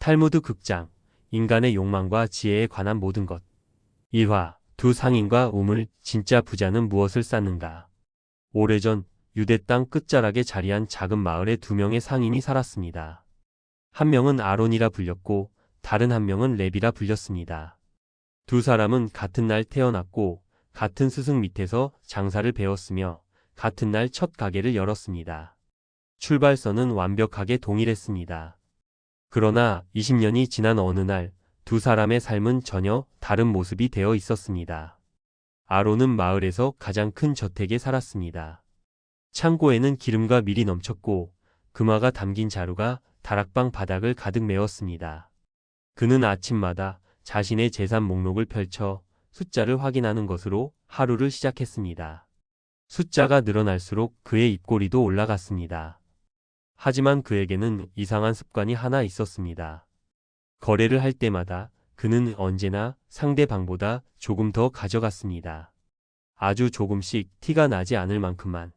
탈무드 극장, 인간의 욕망과 지혜에 관한 모든 것. 1화, 두 상인과 우물, 진짜 부자는 무엇을 쌓는가. 오래전 유대 땅 끝자락에 자리한 작은 마을에 두 명의 상인이 살았습니다. 한 명은 아론이라 불렸고 다른 한 명은 레비라 불렸습니다. 두 사람은 같은 날 태어났고 같은 스승 밑에서 장사를 배웠으며 같은 날 첫 가게를 열었습니다. 출발선은 완벽하게 동일했습니다. 그러나 20년이 지난 어느 날 두 사람의 삶은 전혀 다른 모습이 되어 있었습니다. 아론은 마을에서 가장 큰 저택에 살았습니다. 창고에는 기름과 밀이 넘쳤고 금화가 담긴 자루가 다락방 바닥을 가득 메웠습니다. 그는 아침마다 자신의 재산 목록을 펼쳐 숫자를 확인하는 것으로 하루를 시작했습니다. 숫자가 늘어날수록 그의 입꼬리도 올라갔습니다. 하지만 그에게는 이상한 습관이 하나 있었습니다. 거래를 할 때마다 그는 언제나 상대방보다 조금 더 가져갔습니다. 아주 조금씩 티가 나지 않을 만큼만.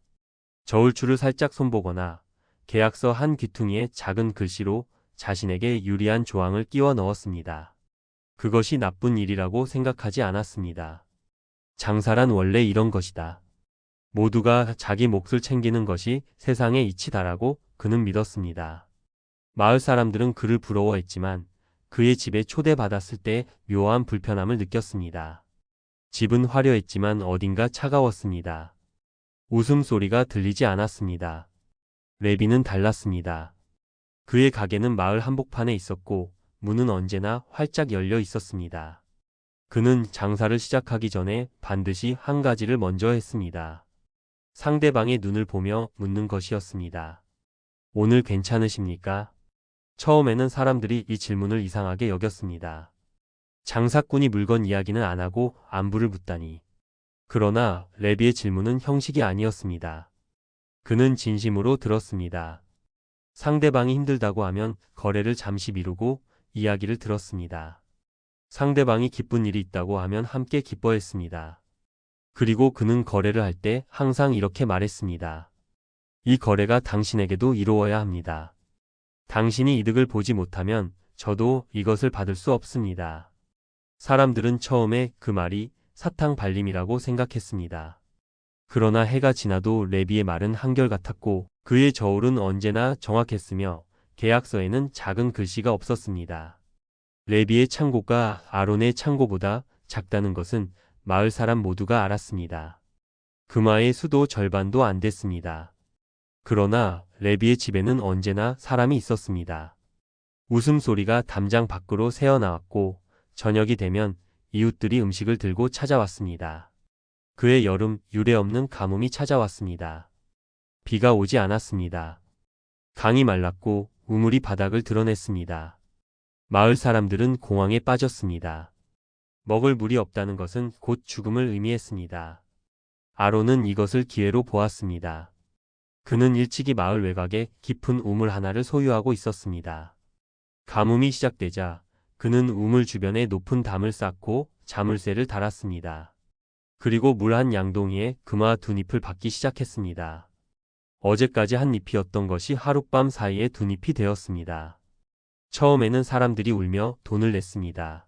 저울추를 살짝 손보거나 계약서 한 귀퉁이에 작은 글씨로 자신에게 유리한 조항을 끼워 넣었습니다. 그것이 나쁜 일이라고 생각하지 않았습니다. 장사란 원래 이런 것이다. 모두가 자기 몫을 챙기는 것이 세상의 이치다라고 그는 믿었습니다. 마을 사람들은 그를 부러워했지만 그의 집에 초대받았을 때 묘한 불편함을 느꼈습니다. 집은 화려했지만 어딘가 차가웠습니다. 웃음소리가 들리지 않았습니다. 레비는 달랐습니다. 그의 가게는 마을 한복판에 있었고 문은 언제나 활짝 열려 있었습니다. 그는 장사를 시작하기 전에 반드시 한 가지를 먼저 했습니다. 상대방의 눈을 보며 묻는 것이었습니다. 오늘 괜찮으십니까? 처음에는 사람들이 이 질문을 이상하게 여겼습니다. 장사꾼이 물건 이야기는 안 하고 안부를 묻다니. 그러나 레비의 질문은 형식이 아니었습니다. 그는 진심으로 들었습니다. 상대방이 힘들다고 하면 거래를 잠시 미루고 이야기를 들었습니다. 상대방이 기쁜 일이 있다고 하면 함께 기뻐했습니다. 그리고 그는 거래를 할 때 항상 이렇게 말했습니다. 이 거래가 당신에게도 이루어야 합니다. 당신이 이득을 보지 못하면 저도 이것을 받을 수 없습니다. 사람들은 처음에 그 말이 사탕 발림이라고 생각했습니다. 그러나 해가 지나도 레비의 말은 한결같았고 그의 저울은 언제나 정확했으며 계약서에는 작은 글씨가 없었습니다. 레비의 창고가 아론의 창고보다 작다는 것은 마을 사람 모두가 알았습니다. 금화의 수도 절반도 안 됐습니다. 그러나 레비의 집에는 언제나 사람이 있었습니다. 웃음소리가 담장 밖으로 새어나왔고 저녁이 되면 이웃들이 음식을 들고 찾아왔습니다. 그의 여름 유례없는 가뭄이 찾아왔습니다. 비가 오지 않았습니다. 강이 말랐고 우물이 바닥을 드러냈습니다. 마을 사람들은 공황에 빠졌습니다. 먹을 물이 없다는 것은 곧 죽음을 의미했습니다. 아론은 이것을 기회로 보았습니다. 그는 일찍이 마을 외곽에 깊은 우물 하나를 소유하고 있었습니다. 가뭄이 시작되자 그는 우물 주변에 높은 담을 쌓고 자물쇠를 달았습니다. 그리고 물 한 양동이에 금화 두 잎을 받기 시작했습니다. 어제까지 한 잎이었던 것이 하룻밤 사이에 두 잎이 되었습니다. 처음에는 사람들이 울며 돈을 냈습니다.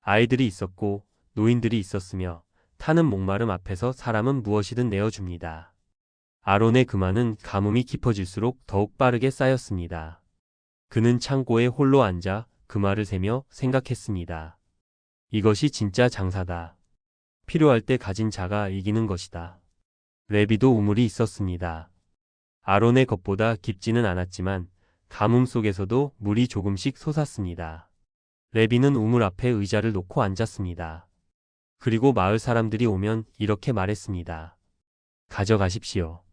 아이들이 있었고 노인들이 있었으며 타는 목마름 앞에서 사람은 무엇이든 내어줍니다. 아론의 금화는 가뭄이 깊어질수록 더욱 빠르게 쌓였습니다. 그는 창고에 홀로 앉아 금화를 세며 생각했습니다. 이것이 진짜 장사다. 필요할 때 가진 자가 이기는 것이다. 레비도 우물이 있었습니다. 아론의 것보다 깊지는 않았지만 가뭄 속에서도 물이 조금씩 솟았습니다. 레비는 우물 앞에 의자를 놓고 앉았습니다. 그리고 마을 사람들이 오면 이렇게 말했습니다. 가져가십시오.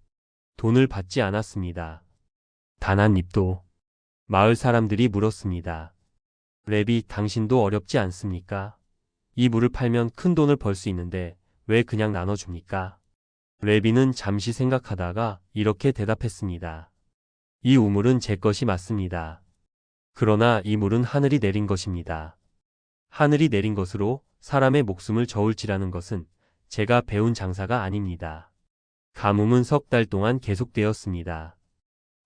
돈을 받지 않았습니다. 단 한 입도. 마을 사람들이 물었습니다. 레비, 당신도 어렵지 않습니까? 이 물을 팔면 큰 돈을 벌 수 있는데 왜 그냥 나눠줍니까? 레비는 잠시 생각하다가 이렇게 대답했습니다. 이 우물은 제 것이 맞습니다. 그러나 이 물은 하늘이 내린 것입니다. 하늘이 내린 것으로 사람의 목숨을 저울질하는 것은 제가 배운 장사가 아닙니다. 가뭄은 석 달 동안 계속되었습니다.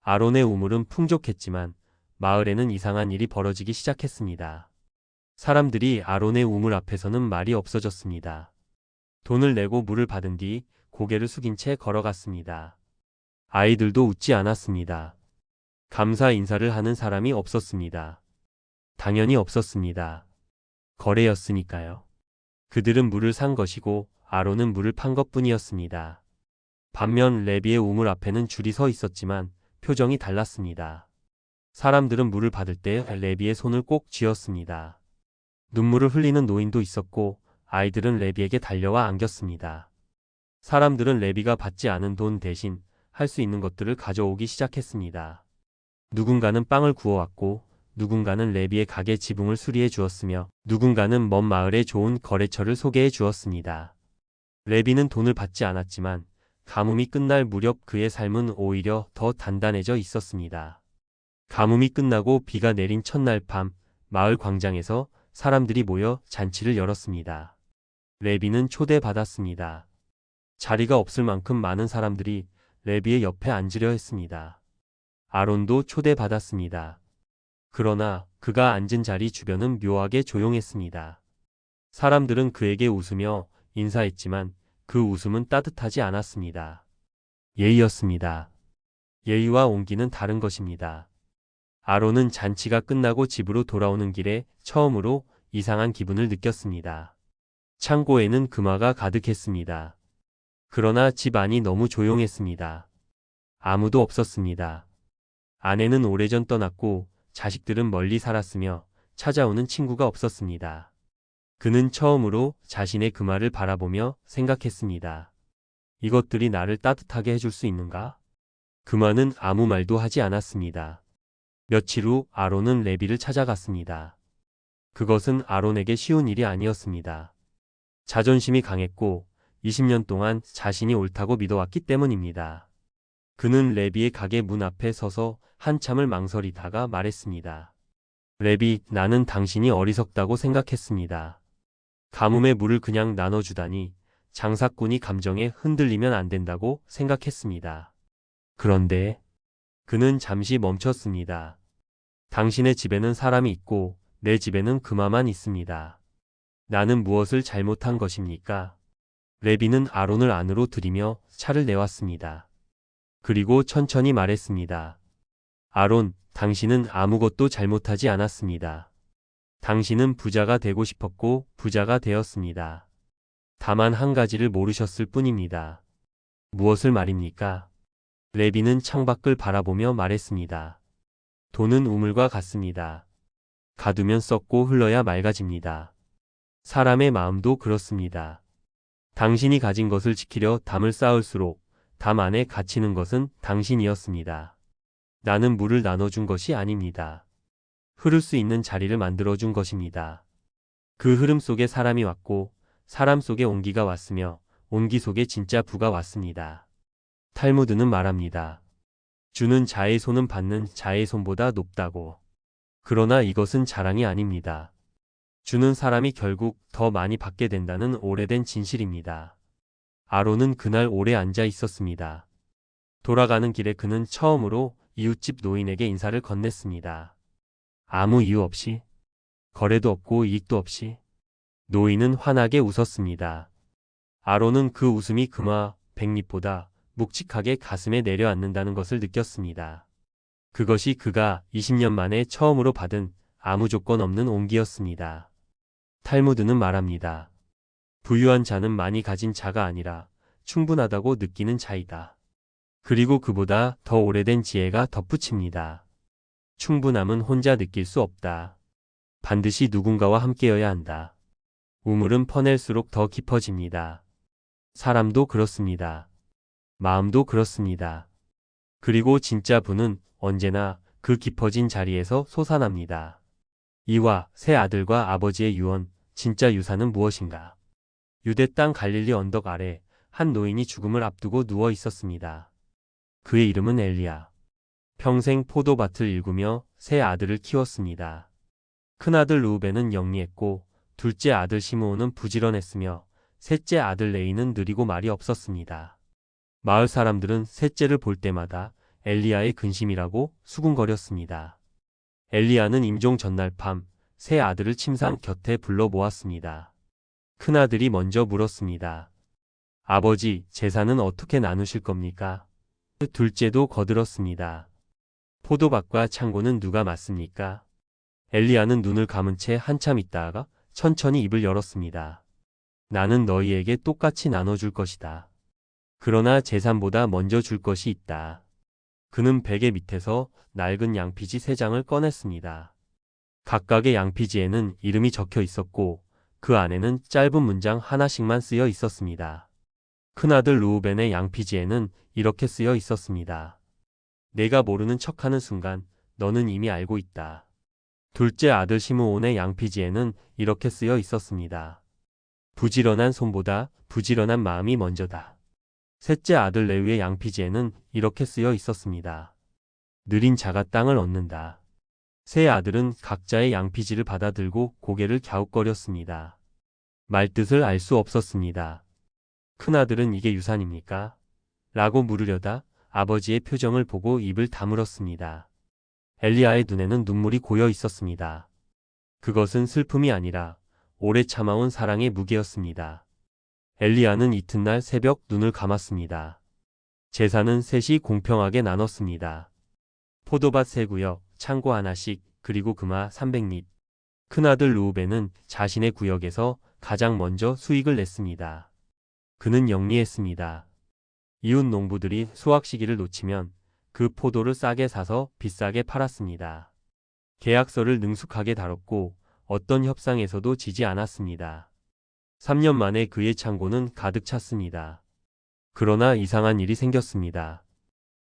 아론의 우물은 풍족했지만 마을에는 이상한 일이 벌어지기 시작했습니다. 사람들이 아론의 우물 앞에서는 말이 없어졌습니다. 돈을 내고 물을 받은 뒤 고개를 숙인 채 걸어갔습니다. 아이들도 웃지 않았습니다. 감사 인사를 하는 사람이 없었습니다. 당연히 없었습니다. 거래였으니까요. 그들은 물을 산 것이고 아론은 물을 판 것뿐이었습니다. 반면 레비의 우물 앞에는 줄이 서 있었지만 표정이 달랐습니다. 사람들은 물을 받을 때 레비의 손을 꼭 쥐었습니다. 눈물을 흘리는 노인도 있었고 아이들은 레비에게 달려와 안겼습니다. 사람들은 레비가 받지 않은 돈 대신 할 수 있는 것들을 가져오기 시작했습니다. 누군가는 빵을 구워왔고 누군가는 레비의 가게 지붕을 수리해 주었으며 누군가는 먼 마을에 좋은 거래처를 소개해 주었습니다. 레비는 돈을 받지 않았지만 가뭄이 끝날 무렵 그의 삶은 오히려 더 단단해져 있었습니다. 가뭄이 끝나고 비가 내린 첫날 밤 마을 광장에서 사람들이 모여 잔치를 열었습니다. 레비는 초대받았습니다. 자리가 없을 만큼 많은 사람들이 레비의 옆에 앉으려 했습니다. 아론도 초대받았습니다. 그러나 그가 앉은 자리 주변은 묘하게 조용했습니다. 사람들은 그에게 웃으며 인사했지만 그 웃음은 따뜻하지 않았습니다. 예의였습니다. 예의와 온기는 다른 것입니다. 아론은 잔치가 끝나고 집으로 돌아오는 길에 처음으로 이상한 기분을 느꼈습니다. 창고에는 금화가 가득했습니다. 그러나 집 안이 너무 조용했습니다. 아무도 없었습니다. 아내는 오래전 떠났고 자식들은 멀리 살았으며 찾아오는 친구가 없었습니다. 그는 처음으로 자신의 금화를 바라보며 생각했습니다. 이것들이 나를 따뜻하게 해줄 수 있는가? 금화는 아무 말도 하지 않았습니다. 며칠 후 아론은 레비를 찾아갔습니다. 그것은 아론에게 쉬운 일이 아니었습니다. 자존심이 강했고 20년 동안 자신이 옳다고 믿어왔기 때문입니다. 그는 레비의 가게 문 앞에 서서 한참을 망설이다가 말했습니다. 레비, 나는 당신이 어리석다고 생각했습니다. 가뭄에 물을 그냥 나눠주다니 장사꾼이 감정에 흔들리면 안 된다고 생각했습니다. 그런데 그는 잠시 멈췄습니다. 당신의 집에는 사람이 있고 내 집에는 금화만 있습니다. 나는 무엇을 잘못한 것입니까? 레비는 아론을 안으로 들이며 차를 내왔습니다. 그리고 천천히 말했습니다. 아론, 당신은 아무것도 잘못하지 않았습니다. 당신은 부자가 되고 싶었고 부자가 되었습니다. 다만 한 가지를 모르셨을 뿐입니다. 무엇을 말입니까? 레비는 창밖을 바라보며 말했습니다. 돈은 우물과 같습니다. 가두면 썩고 흘러야 맑아집니다. 사람의 마음도 그렇습니다. 당신이 가진 것을 지키려 담을 쌓을수록 담 안에 갇히는 것은 당신이었습니다. 나는 물을 나눠준 것이 아닙니다. 흐를 수 있는 자리를 만들어준 것입니다. 그 흐름 속에 사람이 왔고 사람 속에 온기가 왔으며 온기 속에 진짜 부가 왔습니다. 탈무드는 말합니다. 주는 자의 손은 받는 자의 손보다 높다고. 그러나 이것은 자랑이 아닙니다. 주는 사람이 결국 더 많이 받게 된다는 오래된 진실입니다. 아론은 그날 오래 앉아 있었습니다. 돌아가는 길에 그는 처음으로 이웃집 노인에게 인사를 건넸습니다. 아무 이유 없이, 거래도 없고 이익도 없이. 노인은 환하게 웃었습니다. 아론은 그 웃음이 금화, 백립보다 묵직하게 가슴에 내려앉는다는 것을 느꼈습니다. 그것이 그가 20년 만에 처음으로 받은 아무 조건 없는 온기였습니다. 탈무드는 말합니다. 부유한 자는 많이 가진 자가 아니라 충분하다고 느끼는 자이다. 그리고 그보다 더 오래된 지혜가 덧붙입니다. 충분함은 혼자 느낄 수 없다. 반드시 누군가와 함께여야 한다. 우물은 퍼낼수록 더 깊어집니다. 사람도 그렇습니다. 마음도 그렇습니다. 그리고 진짜 부는 언제나 그 깊어진 자리에서 솟아납니다. 이와 세 아들과 아버지의 유언, 진짜 유산은 무엇인가? 유대 땅 갈릴리 언덕 아래 한 노인이 죽음을 앞두고 누워 있었습니다. 그의 이름은 엘리야. 평생 포도밭을 일구며 세 아들을 키웠습니다. 큰아들 르우벤은 영리했고 둘째 아들 시므온은 부지런했으며 셋째 아들 레이는 느리고 말이 없었습니다. 마을 사람들은 셋째를 볼 때마다 엘리야의 근심이라고 수군거렸습니다. 엘리야는 임종 전날 밤 세 아들을 침상 곁에 불러 모았습니다. 큰아들이 먼저 물었습니다. 아버지, 재산은 어떻게 나누실 겁니까? 둘째도 거들었습니다. 포도밭과 창고는 누가 맡습니까? 엘리야는 눈을 감은 채 한참 있다가 천천히 입을 열었습니다. 나는 너희에게 똑같이 나눠줄 것이다. 그러나 재산보다 먼저 줄 것이 있다. 그는 베개 밑에서 낡은 양피지 3장을 꺼냈습니다. 각각의 양피지에는 이름이 적혀 있었고 그 안에는 짧은 문장 하나씩만 쓰여 있었습니다. 큰아들 루우벤의 양피지에는 이렇게 쓰여 있었습니다. 내가 모르는 척하는 순간 너는 이미 알고 있다. 둘째 아들 시므온의 양피지에는 이렇게 쓰여 있었습니다. 부지런한 손보다 부지런한 마음이 먼저다. 셋째 아들 레위의 양피지에는 이렇게 쓰여 있었습니다. 느린 자가 땅을 얻는다. 세 아들은 각자의 양피지를 받아들고 고개를 갸웃거렸습니다. 말뜻을 알 수 없었습니다. 큰아들은 이게 유산입니까? 라고 물으려다 아버지의 표정을 보고 입을 다물었습니다. 엘리야의 눈에는 눈물이 고여 있었습니다. 그것은 슬픔이 아니라 오래 참아온 사랑의 무게였습니다. 엘리야는 이튿날 새벽 눈을 감았습니다. 재산은 셋이 공평하게 나눴습니다. 포도밭 3구역, 창고 하나씩, 그리고 금화 300립. 큰아들 루우벤은 자신의 구역에서 가장 먼저 수익을 냈습니다. 그는 영리했습니다. 이웃 농부들이 수확 시기를 놓치면 그 포도를 싸게 사서 비싸게 팔았습니다. 계약서를 능숙하게 다뤘고 어떤 협상에서도 지지 않았습니다. 3년 만에 그의 창고는 가득 찼습니다. 그러나 이상한 일이 생겼습니다.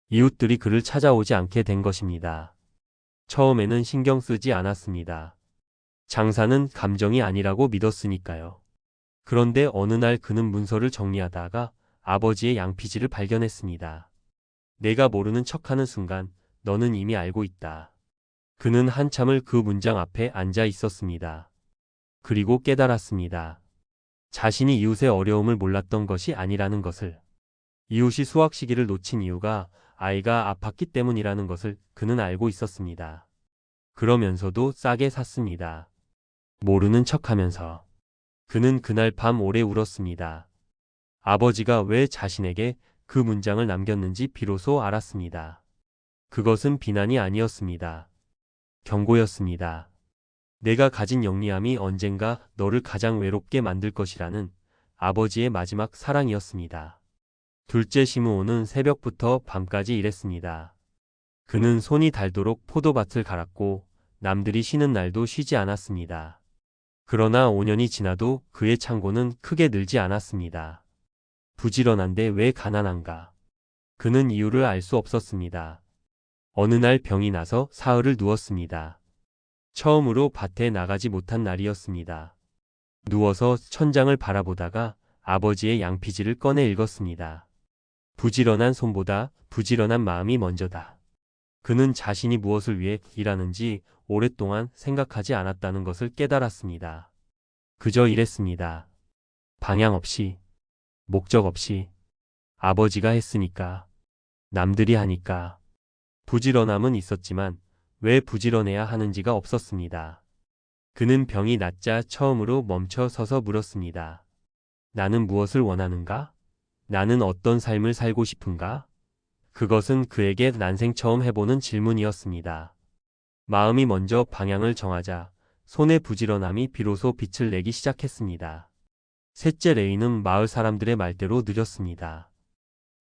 이웃들이 그를 찾아오지 않게 된 것입니다. 처음에는 신경 쓰지 않았습니다. 장사는 감정이 아니라고 믿었으니까요. 그런데 어느 날 그는 문서를 정리하다가 아버지의 양피지를 발견했습니다. 내가 모르는 척하는 순간 너는 이미 알고 있다. 그는 한참을 그 문장 앞에 앉아 있었습니다. 그리고 깨달았습니다. 자신이 이웃의 어려움을 몰랐던 것이 아니라는 것을. 이웃이 수확 시기를 놓친 이유가 아이가 아팠기 때문이라는 것을 그는 알고 있었습니다. 그러면서도 싸게 샀습니다. 모르는 척하면서. 그는 그날 밤 오래 울었습니다. 아버지가 왜 자신에게 그 문장을 남겼는지 비로소 알았습니다. 그것은 비난이 아니었습니다. 경고였습니다. 내가 가진 영리함이 언젠가 너를 가장 외롭게 만들 것이라는 아버지의 마지막 사랑이었습니다. 둘째 시므온은 새벽부터 밤까지 일했습니다. 그는 손이 닳도록 포도밭을 갈았고 남들이 쉬는 날도 쉬지 않았습니다. 그러나 5년이 지나도 그의 창고는 크게 늘지 않았습니다. 부지런한데 왜 가난한가? 그는 이유를 알 수 없었습니다. 어느 날 병이 나서 사흘을 누웠습니다. 처음으로 밭에 나가지 못한 날이었습니다. 누워서 천장을 바라보다가 아버지의 양피지를 꺼내 읽었습니다. 부지런한 손보다 부지런한 마음이 먼저다. 그는 자신이 무엇을 위해 일하는지 오랫동안 생각하지 않았다는 것을 깨달았습니다. 그저 일했습니다. 방향 없이, 목적 없이. 아버지가 했으니까, 남들이 하니까. 부지런함은 있었지만 왜 부지런해야 하는지가 없었습니다. 그는 병이 낫자 처음으로 멈춰 서서 물었습니다. 나는 무엇을 원하는가? 나는 어떤 삶을 살고 싶은가? 그것은 그에게 난생 처음 해보는 질문이었습니다. 마음이 먼저 방향을 정하자 손의 부지런함이 비로소 빛을 내기 시작했습니다. 셋째 레위는 마을 사람들의 말대로 느렸습니다.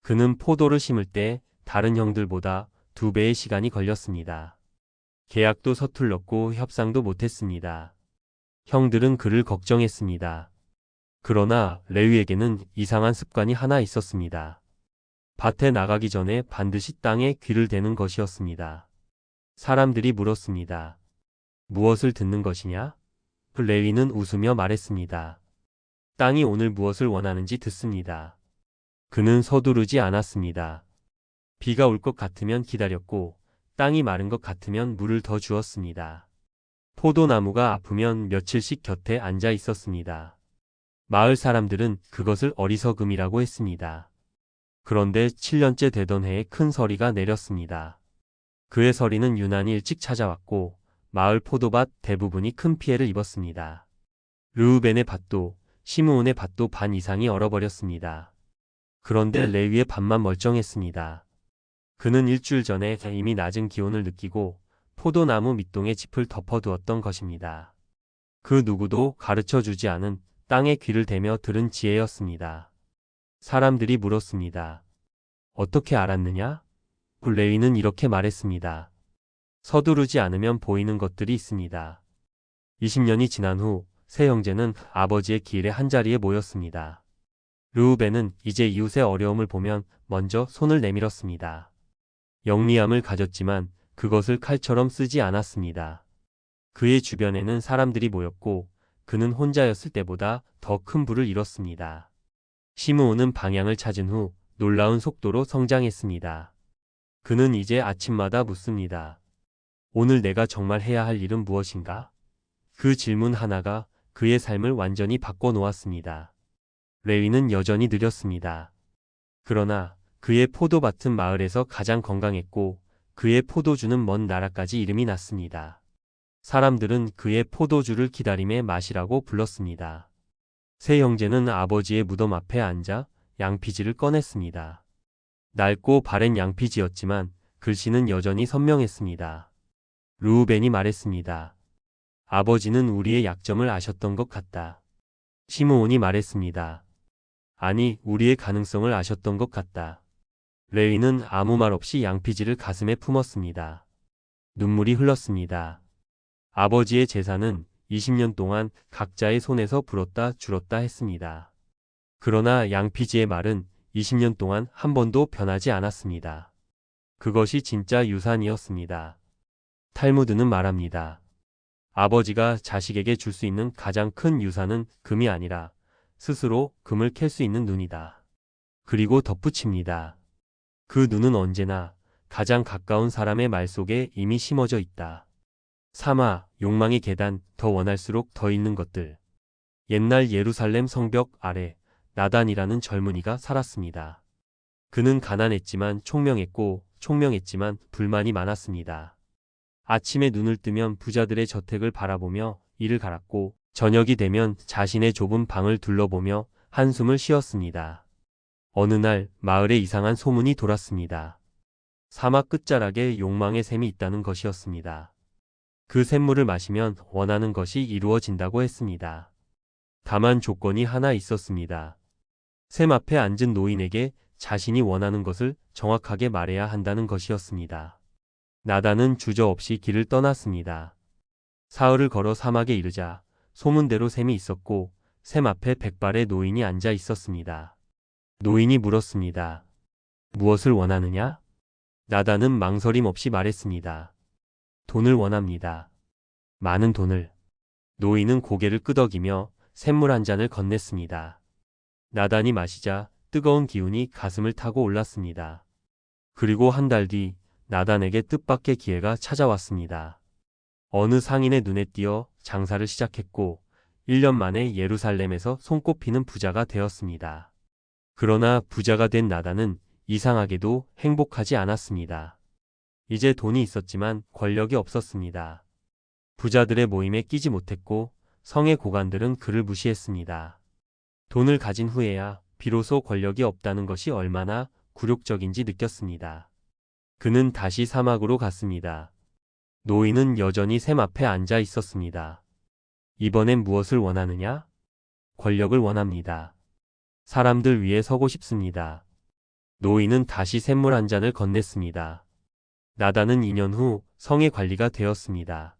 그는 포도를 심을 때 다른 형들보다 2배의 시간이 걸렸습니다. 계약도 서툴렀고 협상도 못했습니다. 형들은 그를 걱정했습니다. 그러나 레위에게는 이상한 습관이 하나 있었습니다. 밭에 나가기 전에 반드시 땅에 귀를 대는 것이었습니다. 사람들이 물었습니다. 무엇을 듣는 것이냐? 레위는 웃으며 말했습니다. 땅이 오늘 무엇을 원하는지 듣습니다. 그는 서두르지 않았습니다. 비가 올 것 같으면 기다렸고 땅이 마른 것 같으면 물을 더 주었습니다. 포도나무가 아프면 며칠씩 곁에 앉아 있었습니다. 마을 사람들은 그것을 어리석음이라고 했습니다. 그런데 7년째 되던 해에 큰 서리가 내렸습니다. 그의 서리는 유난히 일찍 찾아왔고 마을 포도밭 대부분이 큰 피해를 입었습니다. 르우벤의 밭도 시므온의 밭도 반 이상이 얼어버렸습니다. 그런데 레위의 밭만 멀쩡했습니다. 그는 일주일 전에 이미 낮은 기온을 느끼고 포도나무 밑동에 짚을 덮어두었던 것입니다. 그 누구도 가르쳐주지 않은 땅에 귀를 대며 들은 지혜였습니다. 사람들이 물었습니다. 어떻게 알았느냐? 레위는 이렇게 말했습니다. 서두르지 않으면 보이는 것들이 있습니다. 20년이 지난 후 세 형제는 아버지의 길의 한자리에 모였습니다. 르우벤은 이제 이웃의 어려움을 보면 먼저 손을 내밀었습니다. 영리함을 가졌지만 그것을 칼처럼 쓰지 않았습니다. 그의 주변에는 사람들이 모였고 그는 혼자였을 때보다 더 큰 부를 이뤘습니다. 시므온은 방향을 찾은 후 놀라운 속도로 성장했습니다. 그는 이제 아침마다 묻습니다. 오늘 내가 정말 해야 할 일은 무엇인가? 그 질문 하나가 그의 삶을 완전히 바꿔놓았습니다. 레위는 여전히 느렸습니다. 그러나 그의 포도밭은 마을에서 가장 건강했고 그의 포도주는 먼 나라까지 이름이 났습니다. 사람들은 그의 포도주를 기다림의 맛이라고 불렀습니다. 세 형제는 아버지의 무덤 앞에 앉아 양피지를 꺼냈습니다. 낡고 바랜 양피지였지만 글씨는 여전히 선명했습니다. 르우벤이 말했습니다. 아버지는 우리의 약점을 아셨던 것 같다. 시므온이 말했습니다. 아니, 우리의 가능성을 아셨던 것 같다. 레위는 아무 말 없이 양피지를 가슴에 품었습니다. 눈물이 흘렀습니다. 아버지의 재산은 20년 동안 각자의 손에서 불었다 줄었다 했습니다. 그러나 양피지의 말은 20년 동안 한 번도 변하지 않았습니다. 그것이 진짜 유산이었습니다. 탈무드는 말합니다. 아버지가 자식에게 줄 수 있는 가장 큰 유산은 금이 아니라 스스로 금을 캘 수 있는 눈이다. 그리고 덧붙입니다. 그 눈은 언제나 가장 가까운 사람의 말 속에 이미 심어져 있다. 사마, 욕망의 계단, 더 원할수록 더 있는 것들. 옛날 예루살렘 성벽 아래 나단이라는 젊은이가 살았습니다. 그는 가난했지만 총명했지만 불만이 많았습니다. 아침에 눈을 뜨면 부자들의 저택을 바라보며 이를 갈았고 저녁이 되면 자신의 좁은 방을 둘러보며 한숨을 쉬었습니다. 어느 날 마을에 이상한 소문이 돌았습니다. 사막 끝자락에 욕망의 샘이 있다는 것이었습니다. 그 샘물을 마시면 원하는 것이 이루어진다고 했습니다. 다만 조건이 하나 있었습니다. 샘 앞에 앉은 노인에게 자신이 원하는 것을 정확하게 말해야 한다는 것이었습니다. 나단은 주저없이 길을 떠났습니다. 사흘을 걸어 사막에 이르자 소문대로 샘이 있었고 샘 앞에 백발의 노인이 앉아 있었습니다. 노인이 물었습니다. 무엇을 원하느냐? 나단은 망설임 없이 말했습니다. 돈을 원합니다. 많은 돈을. 노인은 고개를 끄덕이며 샘물 한 잔을 건넸습니다. 나단이 마시자 뜨거운 기운이 가슴을 타고 올랐습니다. 그리고 한 달 뒤 나단에게 뜻밖의 기회가 찾아왔습니다. 어느 상인의 눈에 띄어 장사를 시작했고 1년 만에 예루살렘에서 손꼽히는 부자가 되었습니다. 그러나 부자가 된 나단은 이상하게도 행복하지 않았습니다. 이제 돈이 있었지만 권력이 없었습니다. 부자들의 모임에 끼지 못했고 성의 고관들은 그를 무시했습니다. 돈을 가진 후에야 비로소 권력이 없다는 것이 얼마나 굴욕적인지 느꼈습니다. 그는 다시 사막으로 갔습니다. 노인은 여전히 샘 앞에 앉아 있었습니다. 이번엔 무엇을 원하느냐? 권력을 원합니다. 사람들 위에 서고 싶습니다. 노인은 다시 샘물 한 잔을 건넸습니다. 나단은 2년 후 성의 관리가 되었습니다.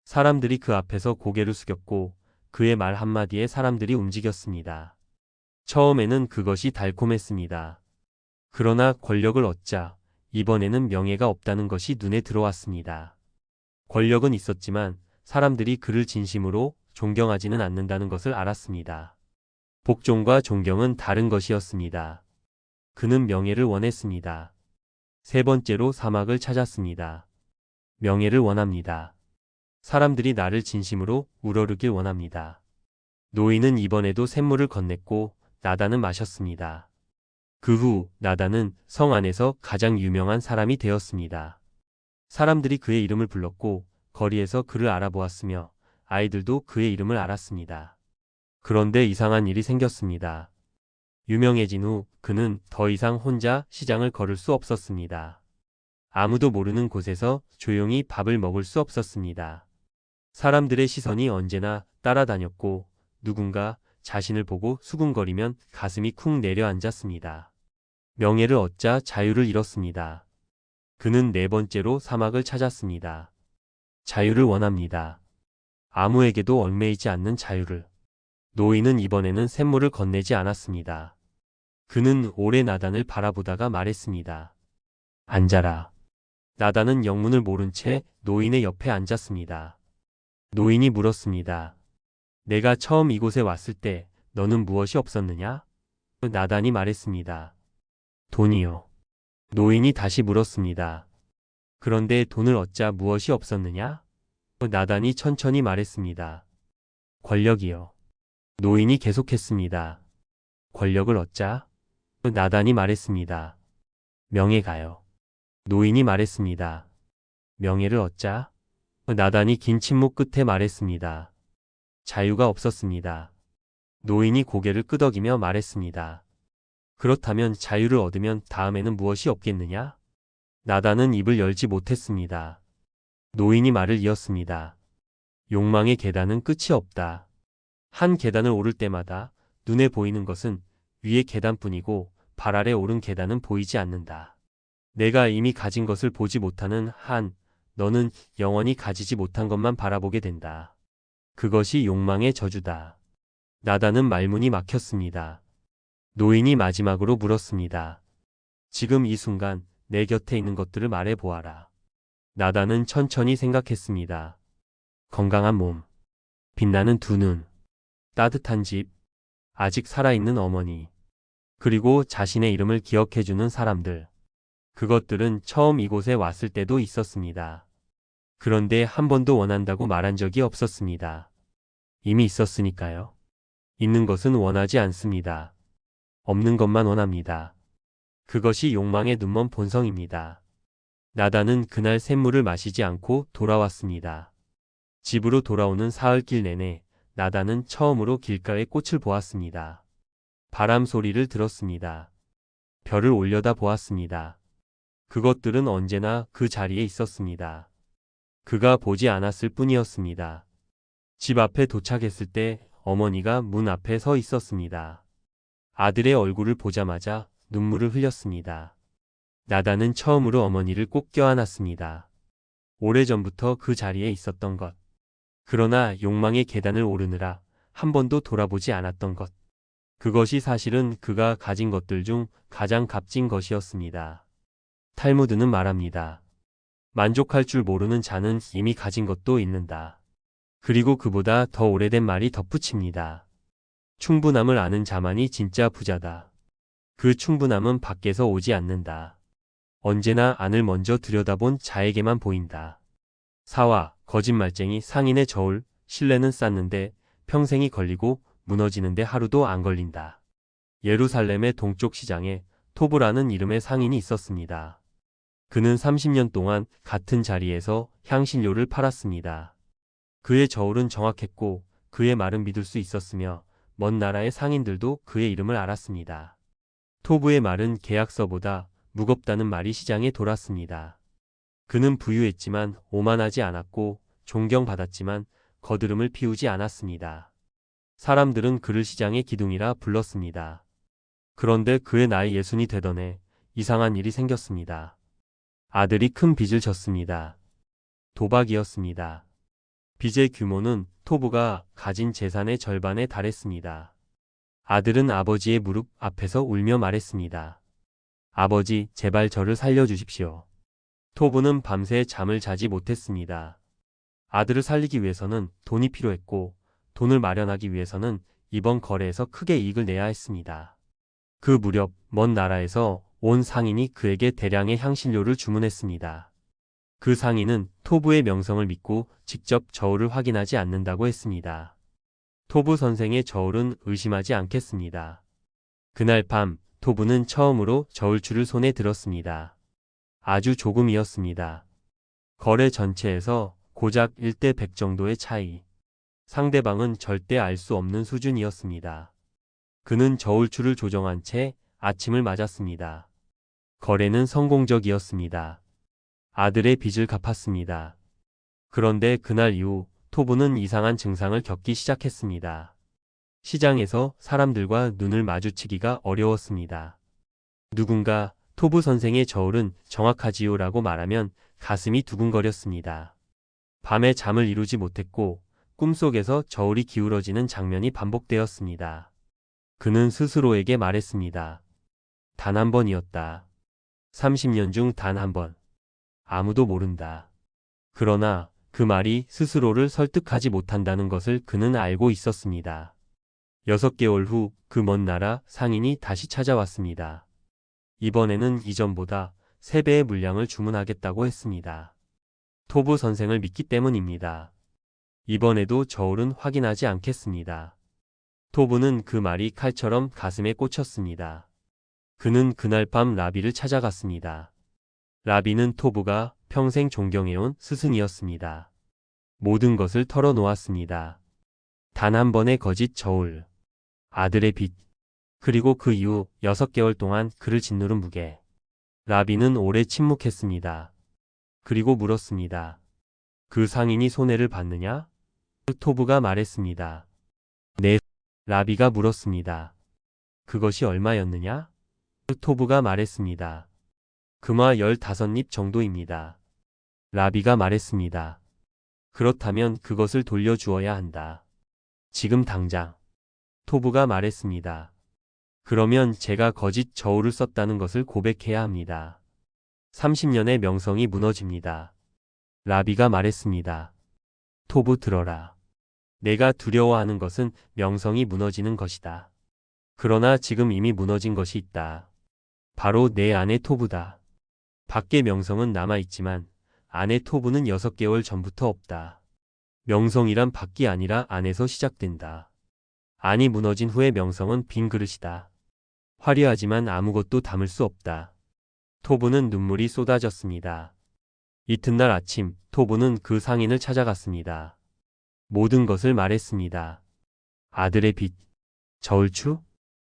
사람들이 그 앞에서 고개를 숙였고 그의 말 한마디에 사람들이 움직였습니다. 처음에는 그것이 달콤했습니다. 그러나 권력을 얻자 이번에는 명예가 없다는 것이 눈에 들어왔습니다. 권력은 있었지만 사람들이 그를 진심으로 존경하지는 않는다는 것을 알았습니다. 복종과 존경은 다른 것이었습니다. 그는 명예를 원했습니다. 세 번째로 사막을 찾았습니다. 명예를 원합니다. 사람들이 나를 진심으로 우러르길 원합니다. 노인은 이번에도 샘물을 건넸고 나단은 마셨습니다. 그 후 나단은 성 안에서 가장 유명한 사람이 되었습니다. 사람들이 그의 이름을 불렀고 거리에서 그를 알아보았으며 아이들도 그의 이름을 알았습니다. 그런데 이상한 일이 생겼습니다. 유명해진 후 그는 더 이상 혼자 시장을 걸을 수 없었습니다. 아무도 모르는 곳에서 조용히 밥을 먹을 수 없었습니다. 사람들의 시선이 언제나 따라다녔고 누군가 자신을 보고 수군거리면 가슴이 쿵 내려앉았습니다. 명예를 얻자 자유를 잃었습니다. 그는 네 번째로 사막을 찾았습니다. 자유를 원합니다. 아무에게도 얽매이지 않는 자유를. 노인은 이번에는 샘물을 건네지 않았습니다. 그는 오래 나단을 바라보다가 말했습니다. 앉아라. 나단은 영문을 모른 채 노인의 옆에 앉았습니다. 노인이 물었습니다. 내가 처음 이곳에 왔을 때 너는 무엇이 없었느냐? 나단이 말했습니다. 돈이요. 노인이 다시 물었습니다. 그런데 돈을 얻자 무엇이 없었느냐? 나단이 천천히 말했습니다. 권력이요. 노인이 계속했습니다. 권력을 얻자? 나단이 말했습니다. 명예가요. 노인이 말했습니다. 명예를 얻자? 나단이 긴 침묵 끝에 말했습니다. 자유가 없었습니다. 노인이 고개를 끄덕이며 말했습니다. 그렇다면 자유를 얻으면 다음에는 무엇이 없겠느냐? 나단은 입을 열지 못했습니다. 노인이 말을 이었습니다. 욕망의 계단은 끝이 없다. 한 계단을 오를 때마다 눈에 보이는 것은 위의 계단뿐이고 발 아래 오른 계단은 보이지 않는다. 내가 이미 가진 것을 보지 못하는 한 너는 영원히 가지지 못한 것만 바라보게 된다. 그것이 욕망의 저주다. 나단은 말문이 막혔습니다. 노인이 마지막으로 물었습니다. 지금 이 순간 내 곁에 있는 것들을 말해보아라. 나단은 천천히 생각했습니다. 건강한 몸, 빛나는 두 눈, 따뜻한 집, 아직 살아있는 어머니, 그리고 자신의 이름을 기억해주는 사람들. 그것들은 처음 이곳에 왔을 때도 있었습니다. 그런데 한 번도 원한다고 말한 적이 없었습니다. 이미 있었으니까요. 있는 것은 원하지 않습니다. 없는 것만 원합니다. 그것이 욕망의 눈먼 본성입니다. 나단은 그날 샘물을 마시지 않고 돌아왔습니다. 집으로 돌아오는 사흘길 내내 나단은 처음으로 길가의 꽃을 보았습니다. 바람 소리를 들었습니다. 별을 올려다 보았습니다. 그것들은 언제나 그 자리에 있었습니다. 그가 보지 않았을 뿐이었습니다. 집 앞에 도착했을 때 어머니가 문 앞에 서 있었습니다. 아들의 얼굴을 보자마자 눈물을 흘렸습니다. 나단은 처음으로 어머니를 꼭 껴안았습니다. 오래전부터 그 자리에 있었던 것. 그러나 욕망의 계단을 오르느라 한 번도 돌아보지 않았던 것. 그것이 사실은 그가 가진 것들 중 가장 값진 것이었습니다. 탈무드는 말합니다. 만족할 줄 모르는 자는 이미 가진 것도 잃는다. 그리고 그보다 더 오래된 말이 덧붙입니다. 충분함을 아는 자만이 진짜 부자다. 그 충분함은 밖에서 오지 않는다. 언제나 안을 먼저 들여다본 자에게만 보인다. 사화, 거짓말쟁이 상인의 저울, 신뢰는 쌓는데 평생이 걸리고 무너지는데 하루도 안 걸린다. 예루살렘의 동쪽 시장에 토브라는 이름의 상인이 있었습니다. 그는 30년 동안 같은 자리에서 향신료를 팔았습니다. 그의 저울은 정확했고 그의 말은 믿을 수 있었으며 먼 나라의 상인들도 그의 이름을 알았습니다. 토브의 말은 계약서보다 무겁다는 말이 시장에 돌았습니다. 그는 부유했지만 오만하지 않았고 존경받았지만 거드름을 피우지 않았습니다. 사람들은 그를 시장의 기둥이라 불렀습니다. 그런데 그의 나이 60이 되던 해 이상한 일이 생겼습니다. 아들이 큰 빚을 졌습니다. 도박이었습니다. 빚의 규모는 토브가 가진 재산의 절반에 달했습니다. 아들은 아버지의 무릎 앞에서 울며 말했습니다. 아버지, 제발 저를 살려주십시오. 토브는 밤새 잠을 자지 못했습니다. 아들을 살리기 위해서는 돈이 필요했고 돈을 마련하기 위해서는 이번 거래에서 크게 이익을 내야 했습니다. 그 무렵 먼 나라에서 온 상인이 그에게 대량의 향신료를 주문했습니다. 그 상인은 토브의 명성을 믿고 직접 저울을 확인하지 않는다고 했습니다. 토브 선생의 저울은 의심하지 않겠습니다. 그날 밤 토브는 처음으로 저울추를 손에 들었습니다. 아주 조금이었습니다. 거래 전체에서 고작 1대 100 정도의 차이. 상대방은 절대 알 수 없는 수준이었습니다. 그는 저울추를 조정한 채 아침을 맞았습니다. 거래는 성공적이었습니다. 아들의 빚을 갚았습니다. 그런데 그날 이후 토부는 이상한 증상을 겪기 시작했습니다. 시장에서 사람들과 눈을 마주치기가 어려웠습니다. 누군가 토부 선생의 저울은 정확하지요라고 말하면 가슴이 두근거렸습니다. 밤에 잠을 이루지 못했고 꿈속에서 저울이 기울어지는 장면이 반복되었습니다. 그는 스스로에게 말했습니다. 단 한 번이었다. 30년 중 단 한 번. 아무도 모른다. 그러나 그 말이 스스로를 설득하지 못한다는 것을 그는 알고 있었습니다. 6개월 후 그 먼 나라 상인이 다시 찾아왔습니다. 이번에는 이전보다 3배의 물량을 주문하겠다고 했습니다. 토부 선생을 믿기 때문입니다. 이번에도 저울은 확인하지 않겠습니다. 토부는 그 말이 칼처럼 가슴에 꽂혔습니다. 그는 그날 밤 라비를 찾아갔습니다. 라비는 토부가 평생 존경해온 스승이었습니다. 모든 것을 털어놓았습니다. 단 한 번의 거짓 저울, 아들의 빚, 그리고 그 이후 6개월 동안 그를 짓누른 무게. 라비는 오래 침묵했습니다. 그리고 물었습니다. 그 상인이 손해를 봤느냐? 토부가 말했습니다. 네. 라비가 물었습니다. 그것이 얼마였느냐? 토부가 말했습니다. 금화 15립 정도입니다. 라비가 말했습니다. 그렇다면 그것을 돌려주어야 한다. 지금 당장. 토부가 말했습니다. 그러면 제가 거짓 저울을 썼다는 것을 고백해야 합니다. 30년의 명성이 무너집니다. 라비가 말했습니다. 토부 들어라. 내가 두려워하는 것은 명성이 무너지는 것이다. 그러나 지금 이미 무너진 것이 있다. 바로 내 아내 토부다. 밖의 명성은 남아있지만 아내 토부는 6개월 전부터 없다. 명성이란 밖이 아니라 안에서 시작된다. 안이 무너진 후의 명성은 빈 그릇이다. 화려하지만 아무것도 담을 수 없다. 토부는 눈물이 쏟아졌습니다. 이튿날 아침 토부는 그 상인을 찾아갔습니다. 모든 것을 말했습니다. 아들의 빚, 저울추,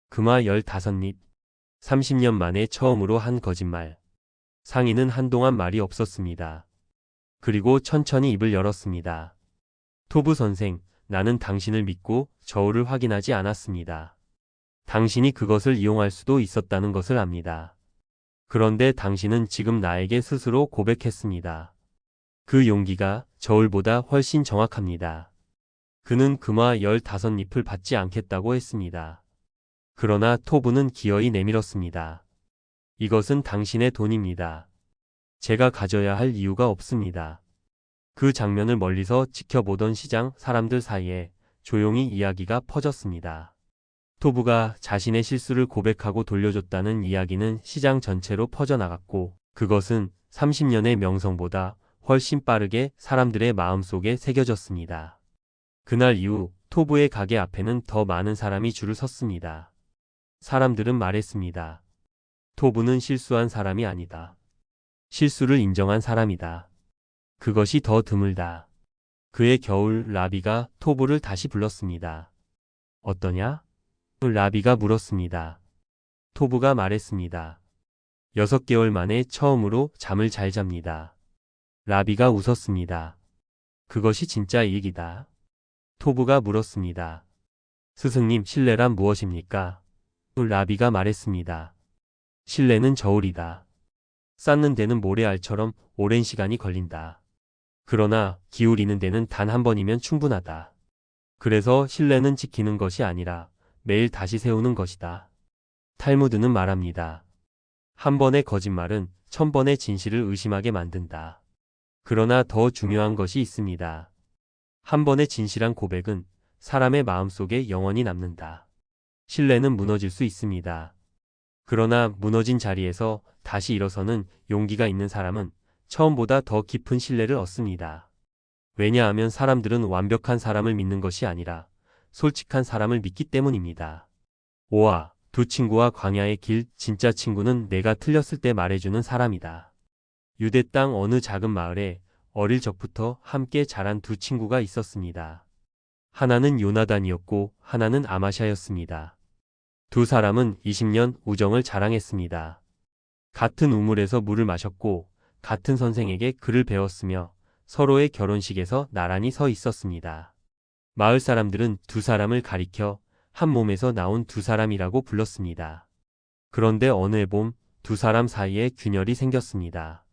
금화 15립, 30년 만에 처음으로 한 거짓말. 상인은 한동안 말이 없었습니다. 그리고 천천히 입을 열었습니다. 토부 선생, 나는 당신을 믿고 저울을 확인하지 않았습니다. 당신이 그것을 이용할 수도 있었다는 것을 압니다. 그런데 당신은 지금 나에게 스스로 고백했습니다. 그 용기가 저울보다 훨씬 정확합니다. 그는 금화 15립을 받지 않겠다고 했습니다. 그러나 토부는 기어이 내밀었습니다. 이것은 당신의 돈입니다. 제가 가져야 할 이유가 없습니다. 그 장면을 멀리서 지켜보던 시장 사람들 사이에 조용히 이야기가 퍼졌습니다. 토부가 자신의 실수를 고백하고 돌려줬다는 이야기는 시장 전체로 퍼져나갔고 그것은 30년의 명성보다 훨씬 빠르게 사람들의 마음속에 새겨졌습니다. 그날 이후 토부의 가게 앞에는 더 많은 사람이 줄을 섰습니다. 사람들은 말했습니다. 토부는 실수한 사람이 아니다. 실수를 인정한 사람이다. 그것이 더 드물다. 그의 겨울 라비가 토부를 다시 불렀습니다. 어떠냐? 라비가 물었습니다. 토부가 말했습니다. 6개월 만에 처음으로 잠을 잘 잡니다. 라비가 웃었습니다. 그것이 진짜 이익이다. 토부가 물었습니다. 스승님, 신뢰란 무엇입니까? 라비가 말했습니다. 신뢰는 저울이다. 쌓는 데는 모래알처럼 오랜 시간이 걸린다. 그러나 기울이는 데는 단 한 번이면 충분하다. 그래서 신뢰는 지키는 것이 아니라 매일 다시 세우는 것이다. 탈무드는 말합니다. 한 번의 거짓말은 1000번의 진실을 의심하게 만든다. 그러나 더 중요한 것이 있습니다. 한 번의 진실한 고백은 사람의 마음속에 영원히 남는다. 신뢰는 무너질 수 있습니다. 그러나 무너진 자리에서 다시 일어서는 용기가 있는 사람은 처음보다 더 깊은 신뢰를 얻습니다. 왜냐하면 사람들은 완벽한 사람을 믿는 것이 아니라 솔직한 사람을 믿기 때문입니다. 5화, 두 친구와 광야의 길. 진짜 친구는 내가 틀렸을 때 말해주는 사람이다. 유대 땅 어느 작은 마을에 어릴 적부터 함께 자란 두 친구가 있었습니다. 하나는 요나단이었고 하나는 아마샤였습니다. 두 사람은 20년 우정을 자랑했습니다. 같은 우물에서 물을 마셨고 같은 선생에게 글을 배웠으며 서로의 결혼식에서 나란히 서 있었습니다. 마을 사람들은 두 사람을 가리켜 한 몸에서 나온 두 사람이라고 불렀습니다. 그런데 어느 해 봄 두 사람 사이에 균열이 생겼습니다.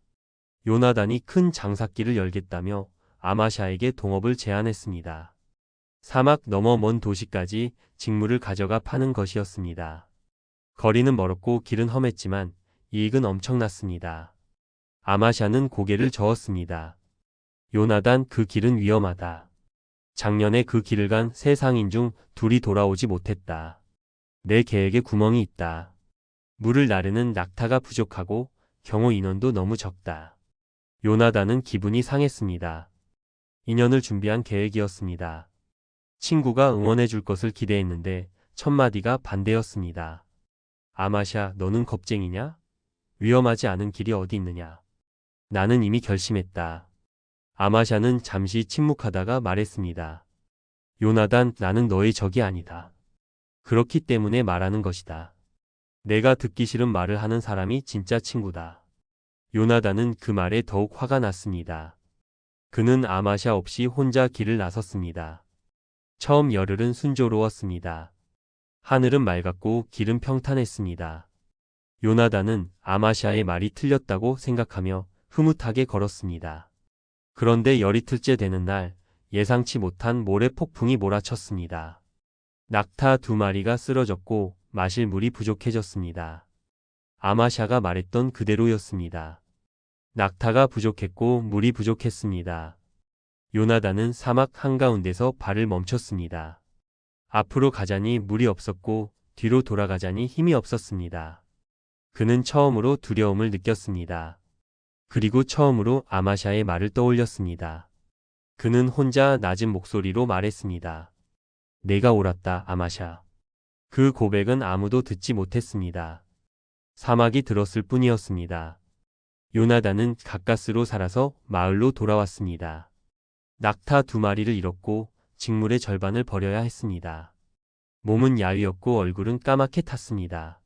요나단이 큰 장사기를 열겠다며 아마샤에게 동업을 제안했습니다. 사막 너머 먼 도시까지 직물을 가져가 파는 것이었습니다. 거리는 멀었고 길은 험했지만 이익은 엄청났습니다. 아마샤는 고개를 저었습니다. 요나단, 그 길은 위험하다. 작년에 그 길을 간 세 상인 중 둘이 돌아오지 못했다. 내 계획에 구멍이 있다. 물을 나르는 낙타가 부족하고 경호 인원도 너무 적다. 요나단은 기분이 상했습니다. 2년을 준비한 계획이었습니다. 친구가 응원해 줄 것을 기대했는데 첫마디가 반대였습니다. 아마샤, 너는 겁쟁이냐? 위험하지 않은 길이 어디 있느냐? 나는 이미 결심했다. 아마샤는 잠시 침묵하다가 말했습니다. 요나단, 나는 너의 적이 아니다. 그렇기 때문에 말하는 것이다. 내가 듣기 싫은 말을 하는 사람이 진짜 친구다. 요나단은 그 말에 더욱 화가 났습니다. 그는 아마샤 없이 혼자 길을 나섰습니다. 처음 열흘은 순조로웠습니다. 하늘은 맑았고 길은 평탄했습니다. 요나단은 아마샤의 말이 틀렸다고 생각하며 흐뭇하게 걸었습니다. 그런데 열이틀째 되는 날 예상치 못한 모래 폭풍이 몰아쳤습니다. 낙타 두 마리가 쓰러졌고 마실 물이 부족해졌습니다. 아마샤가 말했던 그대로였습니다. 낙타가 부족했고 물이 부족했습니다. 요나단은 사막 한가운데서 발을 멈췄습니다. 앞으로 가자니 물이 없었고 뒤로 돌아가자니 힘이 없었습니다. 그는 처음으로 두려움을 느꼈습니다. 그리고 처음으로 아마샤의 말을 떠올렸습니다. 그는 혼자 낮은 목소리로 말했습니다. 내가 옳았다, 아마샤. 그 고백은 아무도 듣지 못했습니다. 사막이 들었을 뿐이었습니다. 요나단은 가까스로 살아서 마을로 돌아왔습니다. 낙타 두 마리를 잃었고 직물의 절반을 버려야 했습니다. 몸은 야위었고 얼굴은 까맣게 탔습니다.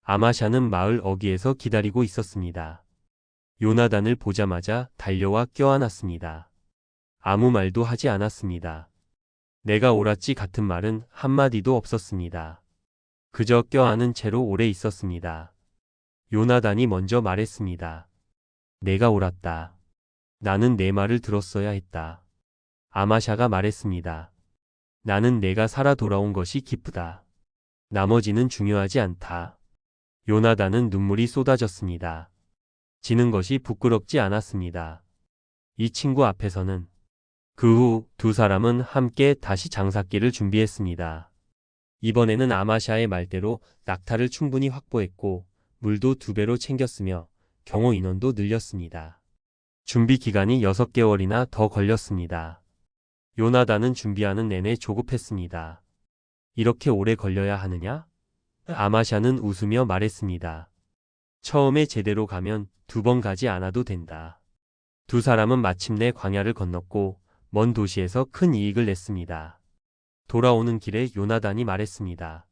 아마샤는 마을 어귀에서 기다리고 있었습니다. 요나단을 보자마자 달려와 껴안았습니다. 아무 말도 하지 않았습니다. 내가 옳았지 같은 말은 한마디도 없었습니다. 그저 껴안은 채로 오래 있었습니다. 요나단이 먼저 말했습니다. 내가 옳았다. 나는 내 말을 들었어야 했다. 아마샤가 말했습니다. 나는 내가 살아 돌아온 것이 기쁘다. 나머지는 중요하지 않다. 요나단은 눈물이 쏟아졌습니다. 지는 것이 부끄럽지 않았습니다. 이 친구 앞에서는. 그 후 두 사람은 함께 다시 장사기를 준비했습니다. 이번에는 아마샤의 말대로 낙타를 충분히 확보했고 물도 2배로 챙겼으며 경호 인원도 늘렸습니다. 준비 기간이 6개월이나 더 걸렸습니다. 요나단은 준비하는 내내 조급했습니다. 이렇게 오래 걸려야 하느냐? 아마샤는 웃으며 말했습니다. 처음에 제대로 가면 2번 가지 않아도 된다. 두 사람은 마침내 광야를 건넜고 먼 도시에서 큰 이익을 냈습니다. 돌아오는 길에 요나단이 말했습니다.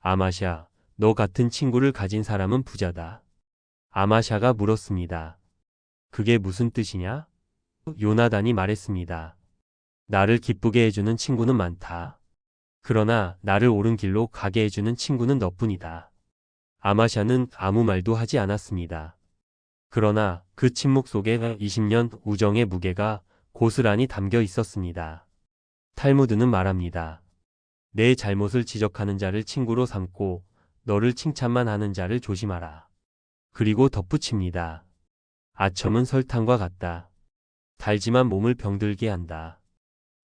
아마샤, 너 같은 친구를 가진 사람은 부자다. 아마샤가 물었습니다. 그게 무슨 뜻이냐? 요나단이 말했습니다. 나를 기쁘게 해주는 친구는 많다. 그러나 나를 옳은 길로 가게 해주는 친구는 너뿐이다. 아마샤는 아무 말도 하지 않았습니다. 그러나 그 침묵 속에 20년 우정의 무게가 고스란히 담겨 있었습니다. 탈무드는 말합니다. 내 잘못을 지적하는 자를 친구로 삼고 너를 칭찬만 하는 자를 조심하라. 그리고 덧붙입니다. 아첨은 설탕과 같다. 달지만 몸을 병들게 한다.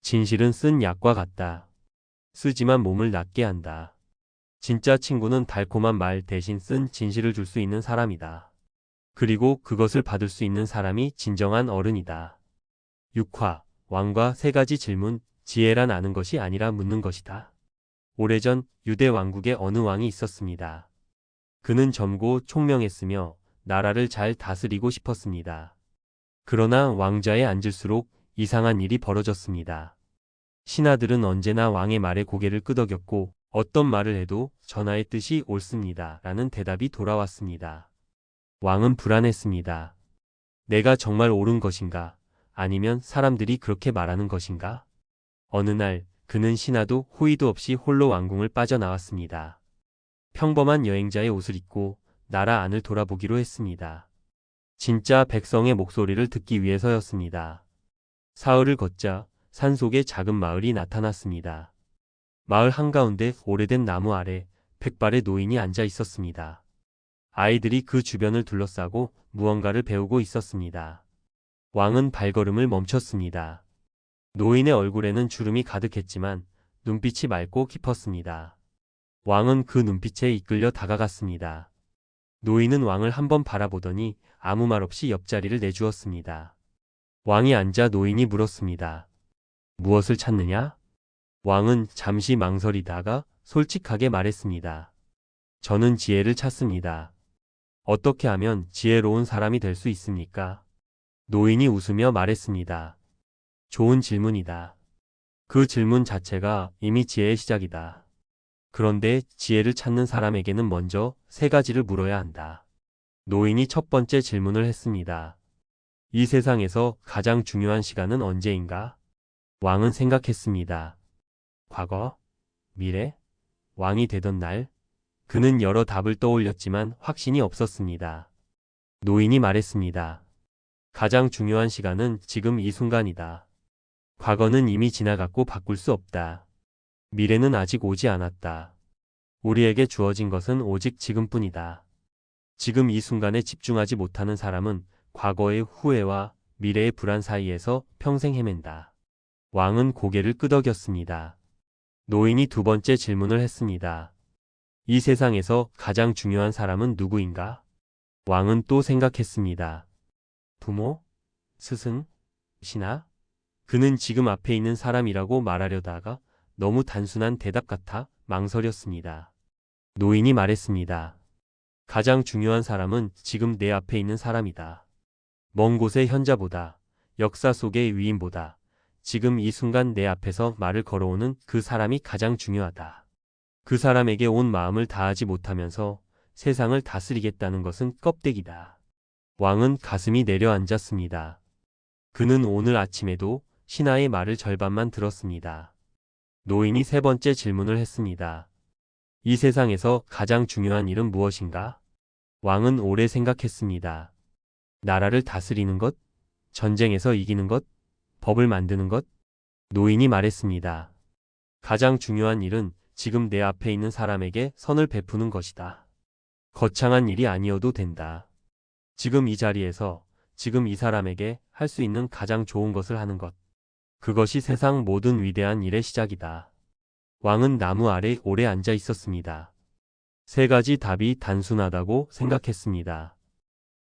진실은 쓴 약과 같다. 쓰지만 몸을 낫게 한다. 진짜 친구는 달콤한 말 대신 쓴 진실을 줄 수 있는 사람이다. 그리고 그것을 받을 수 있는 사람이 진정한 어른이다. 6화 왕과 3가지 질문. 지혜란 아는 것이 아니라 묻는 것이다. 오래전 유대 왕국에 어느 왕이 있었습니다. 그는 젊고 총명했으며 나라를 잘 다스리고 싶었습니다. 그러나 왕좌에 앉을수록 이상한 일이 벌어졌습니다. 신하들은 언제나 왕의 말에 고개를 끄덕였고 어떤 말을 해도 전하의 뜻이 옳습니다. 라는 대답이 돌아왔습니다. 왕은 불안했습니다. 내가 정말 옳은 것인가? 아니면 사람들이 그렇게 말하는 것인가? 어느 날 그는 신하도 호의도 없이 홀로 왕궁을 빠져나왔습니다. 평범한 여행자의 옷을 입고 나라 안을 돌아보기로 했습니다. 진짜 백성의 목소리를 듣기 위해서였습니다. 사흘을 걷자 산속에 작은 마을이 나타났습니다. 마을 한가운데 오래된 나무 아래 백발의 노인이 앉아 있었습니다. 아이들이 그 주변을 둘러싸고 무언가를 배우고 있었습니다. 왕은 발걸음을 멈췄습니다. 노인의 얼굴에는 주름이 가득했지만 눈빛이 맑고 깊었습니다. 왕은 그 눈빛에 이끌려 다가갔습니다. 노인은 왕을 한번 바라보더니 아무 말 없이 옆자리를 내주었습니다. 왕이 앉아 노인이 물었습니다. 무엇을 찾느냐? 왕은 잠시 망설이다가 솔직하게 말했습니다. 저는 지혜를 찾습니다. 어떻게 하면 지혜로운 사람이 될 수 있습니까? 노인이 웃으며 말했습니다. 좋은 질문이다. 그 질문 자체가 이미 지혜의 시작이다. 그런데 지혜를 찾는 사람에게는 먼저 세 가지를 물어야 한다. 노인이 첫 번째 질문을 했습니다. 이 세상에서 가장 중요한 시간은 언제인가? 왕은 생각했습니다. 과거? 미래? 왕이 되던 날? 그는 여러 답을 떠올렸지만 확신이 없었습니다. 노인이 말했습니다. 가장 중요한 시간은 지금 이 순간이다. 과거는 이미 지나갔고 바꿀 수 없다. 미래는 아직 오지 않았다. 우리에게 주어진 것은 오직 지금뿐이다. 지금 이 순간에 집중하지 못하는 사람은 과거의 후회와 미래의 불안 사이에서 평생 헤맨다. 왕은 고개를 끄덕였습니다. 노인이 두 번째 질문을 했습니다. 이 세상에서 가장 중요한 사람은 누구인가? 왕은 또 생각했습니다. 부모? 스승? 신하? 그는 지금 앞에 있는 사람이라고 말하려다가 너무 단순한 대답 같아 망설였습니다. 노인이 말했습니다. 가장 중요한 사람은 지금 내 앞에 있는 사람이다. 먼 곳의 현자보다, 역사 속의 위인보다 지금 이 순간 내 앞에서 말을 걸어오는 그 사람이 가장 중요하다. 그 사람에게 온 마음을 다하지 못하면서 세상을 다스리겠다는 것은 껍데기다. 왕은 가슴이 내려앉았습니다. 그는 오늘 아침에도 신하의 말을 절반만 들었습니다. 노인이 세 번째 질문을 했습니다. 이 세상에서 가장 중요한 일은 무엇인가? 왕은 오래 생각했습니다. 나라를 다스리는 것? 전쟁에서 이기는 것? 법을 만드는 것? 노인이 말했습니다. 가장 중요한 일은 지금 내 앞에 있는 사람에게 선을 베푸는 것이다. 거창한 일이 아니어도 된다. 지금 이 자리에서 지금 이 사람에게 할 수 있는 가장 좋은 것을 하는 것. 그것이 세상 모든 위대한 일의 시작이다. 왕은 나무 아래 오래 앉아 있었습니다. 세 가지 답이 단순하다고 생각했습니다.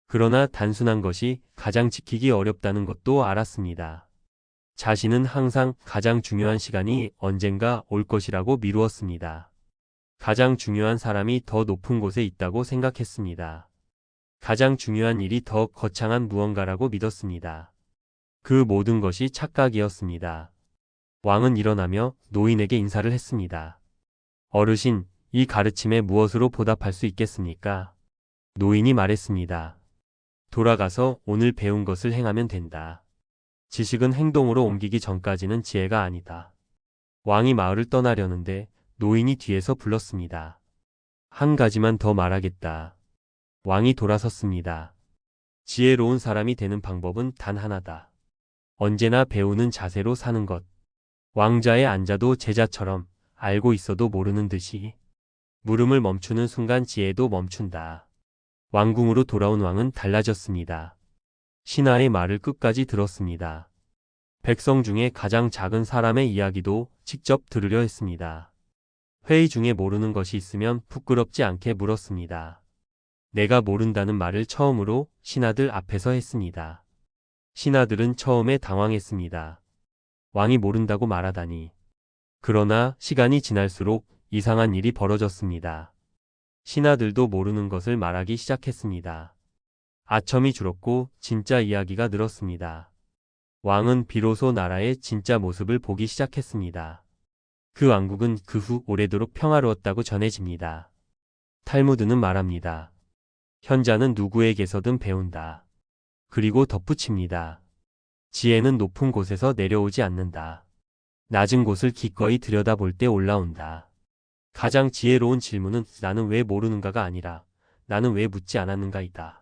그러나 단순한 것이 가장 지키기 어렵다는 것도 알았습니다. 자신은 항상 가장 중요한 시간이 언젠가 올 것이라고 미루었습니다. 가장 중요한 사람이 더 높은 곳에 있다고 생각했습니다. 가장 중요한 일이 더 거창한 무언가라고 믿었습니다. 그 모든 것이 착각이었습니다. 왕은 일어나며 노인에게 인사를 했습니다. 어르신, 이 가르침에 무엇으로 보답할 수 있겠습니까? 노인이 말했습니다. 돌아가서 오늘 배운 것을 행하면 된다. 지식은 행동으로 옮기기 전까지는 지혜가 아니다. 왕이 마을을 떠나려는데 노인이 뒤에서 불렀습니다. 한 가지만 더 말하겠다. 왕이 돌아섰습니다. 지혜로운 사람이 되는 방법은 단 하나다. 언제나 배우는 자세로 사는 것. 왕좌에 앉아도 제자처럼 알고 있어도 모르는 듯이. 물음을 멈추는 순간 지혜도 멈춘다. 왕궁으로 돌아온 왕은 달라졌습니다. 신하의 말을 끝까지 들었습니다. 백성 중에 가장 작은 사람의 이야기도 직접 들으려 했습니다. 회의 중에 모르는 것이 있으면 부끄럽지 않게 물었습니다. 내가 모른다는 말을 처음으로 신하들 앞에서 했습니다. 신하들은 처음에 당황했습니다. 왕이 모른다고 말하다니. 그러나 시간이 지날수록 이상한 일이 벌어졌습니다. 신하들도 모르는 것을 말하기 시작했습니다. 아첨이 줄었고 진짜 이야기가 늘었습니다. 왕은 비로소 나라의 진짜 모습을 보기 시작했습니다. 그 왕국은 그 후 오래도록 평화로웠다고 전해집니다. 탈무드는 말합니다. 현자는 누구에게서든 배운다. 그리고 덧붙입니다. 지혜는 높은 곳에서 내려오지 않는다. 낮은 곳을 기꺼이 들여다볼 때 올라온다. 가장 지혜로운 질문은 나는 왜 모르는가가 아니라 나는 왜 묻지 않았는가이다.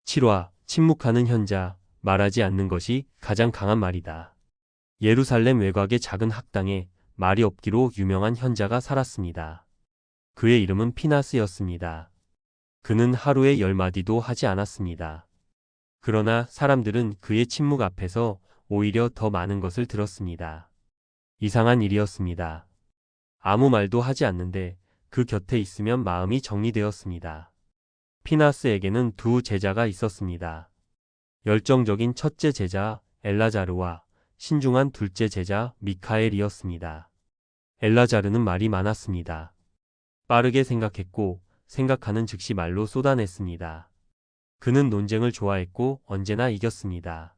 7화 침묵하는 현자, 말하지 않는 것이 가장 강한 말이다. 예루살렘 외곽의 작은 학당에 말이 없기로 유명한 현자가 살았습니다. 그의 이름은 피나스였습니다. 그는 하루에 10마디도 하지 않았습니다. 그러나 사람들은 그의 침묵 앞에서 오히려 더 많은 것을 들었습니다. 이상한 일이었습니다. 아무 말도 하지 않는데 그 곁에 있으면 마음이 정리되었습니다. 피나스에게는 두 제자가 있었습니다. 열정적인 첫째 제자 엘라자르와 신중한 둘째 제자 미카엘이었습니다. 엘라자르는 말이 많았습니다. 빠르게 생각했고 생각하는 즉시 말로 쏟아냈습니다. 그는 논쟁을 좋아했고 언제나 이겼습니다.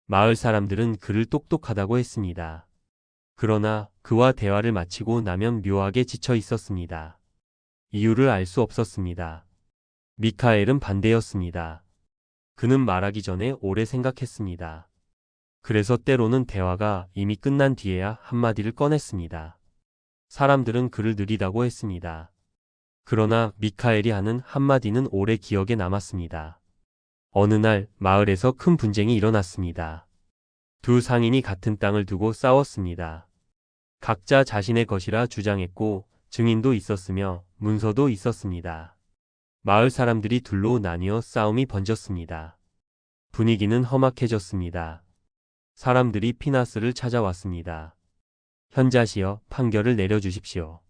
마을 사람들은 그를 똑똑하다고 했습니다. 그러나 그와 대화를 마치고 나면 묘하게 지쳐 있었습니다. 이유를 알 수 없었습니다. 미카엘은 반대였습니다. 그는 말하기 전에 오래 생각했습니다. 그래서 때로는 대화가 이미 끝난 뒤에야 한마디를 꺼냈습니다. 사람들은 그를 느리다고 했습니다. 그러나 미카엘이 하는 한마디는 오래 기억에 남았습니다. 어느 날 마을에서 큰 분쟁이 일어났습니다. 두 상인이 같은 땅을 두고 싸웠습니다. 각자 자신의 것이라 주장했고 증인도 있었으며 문서도 있었습니다. 마을 사람들이 둘로 나뉘어 싸움이 번졌습니다. 분위기는 험악해졌습니다. 사람들이 피나스를 찾아왔습니다. 현자시여, 판결을 내려주십시오.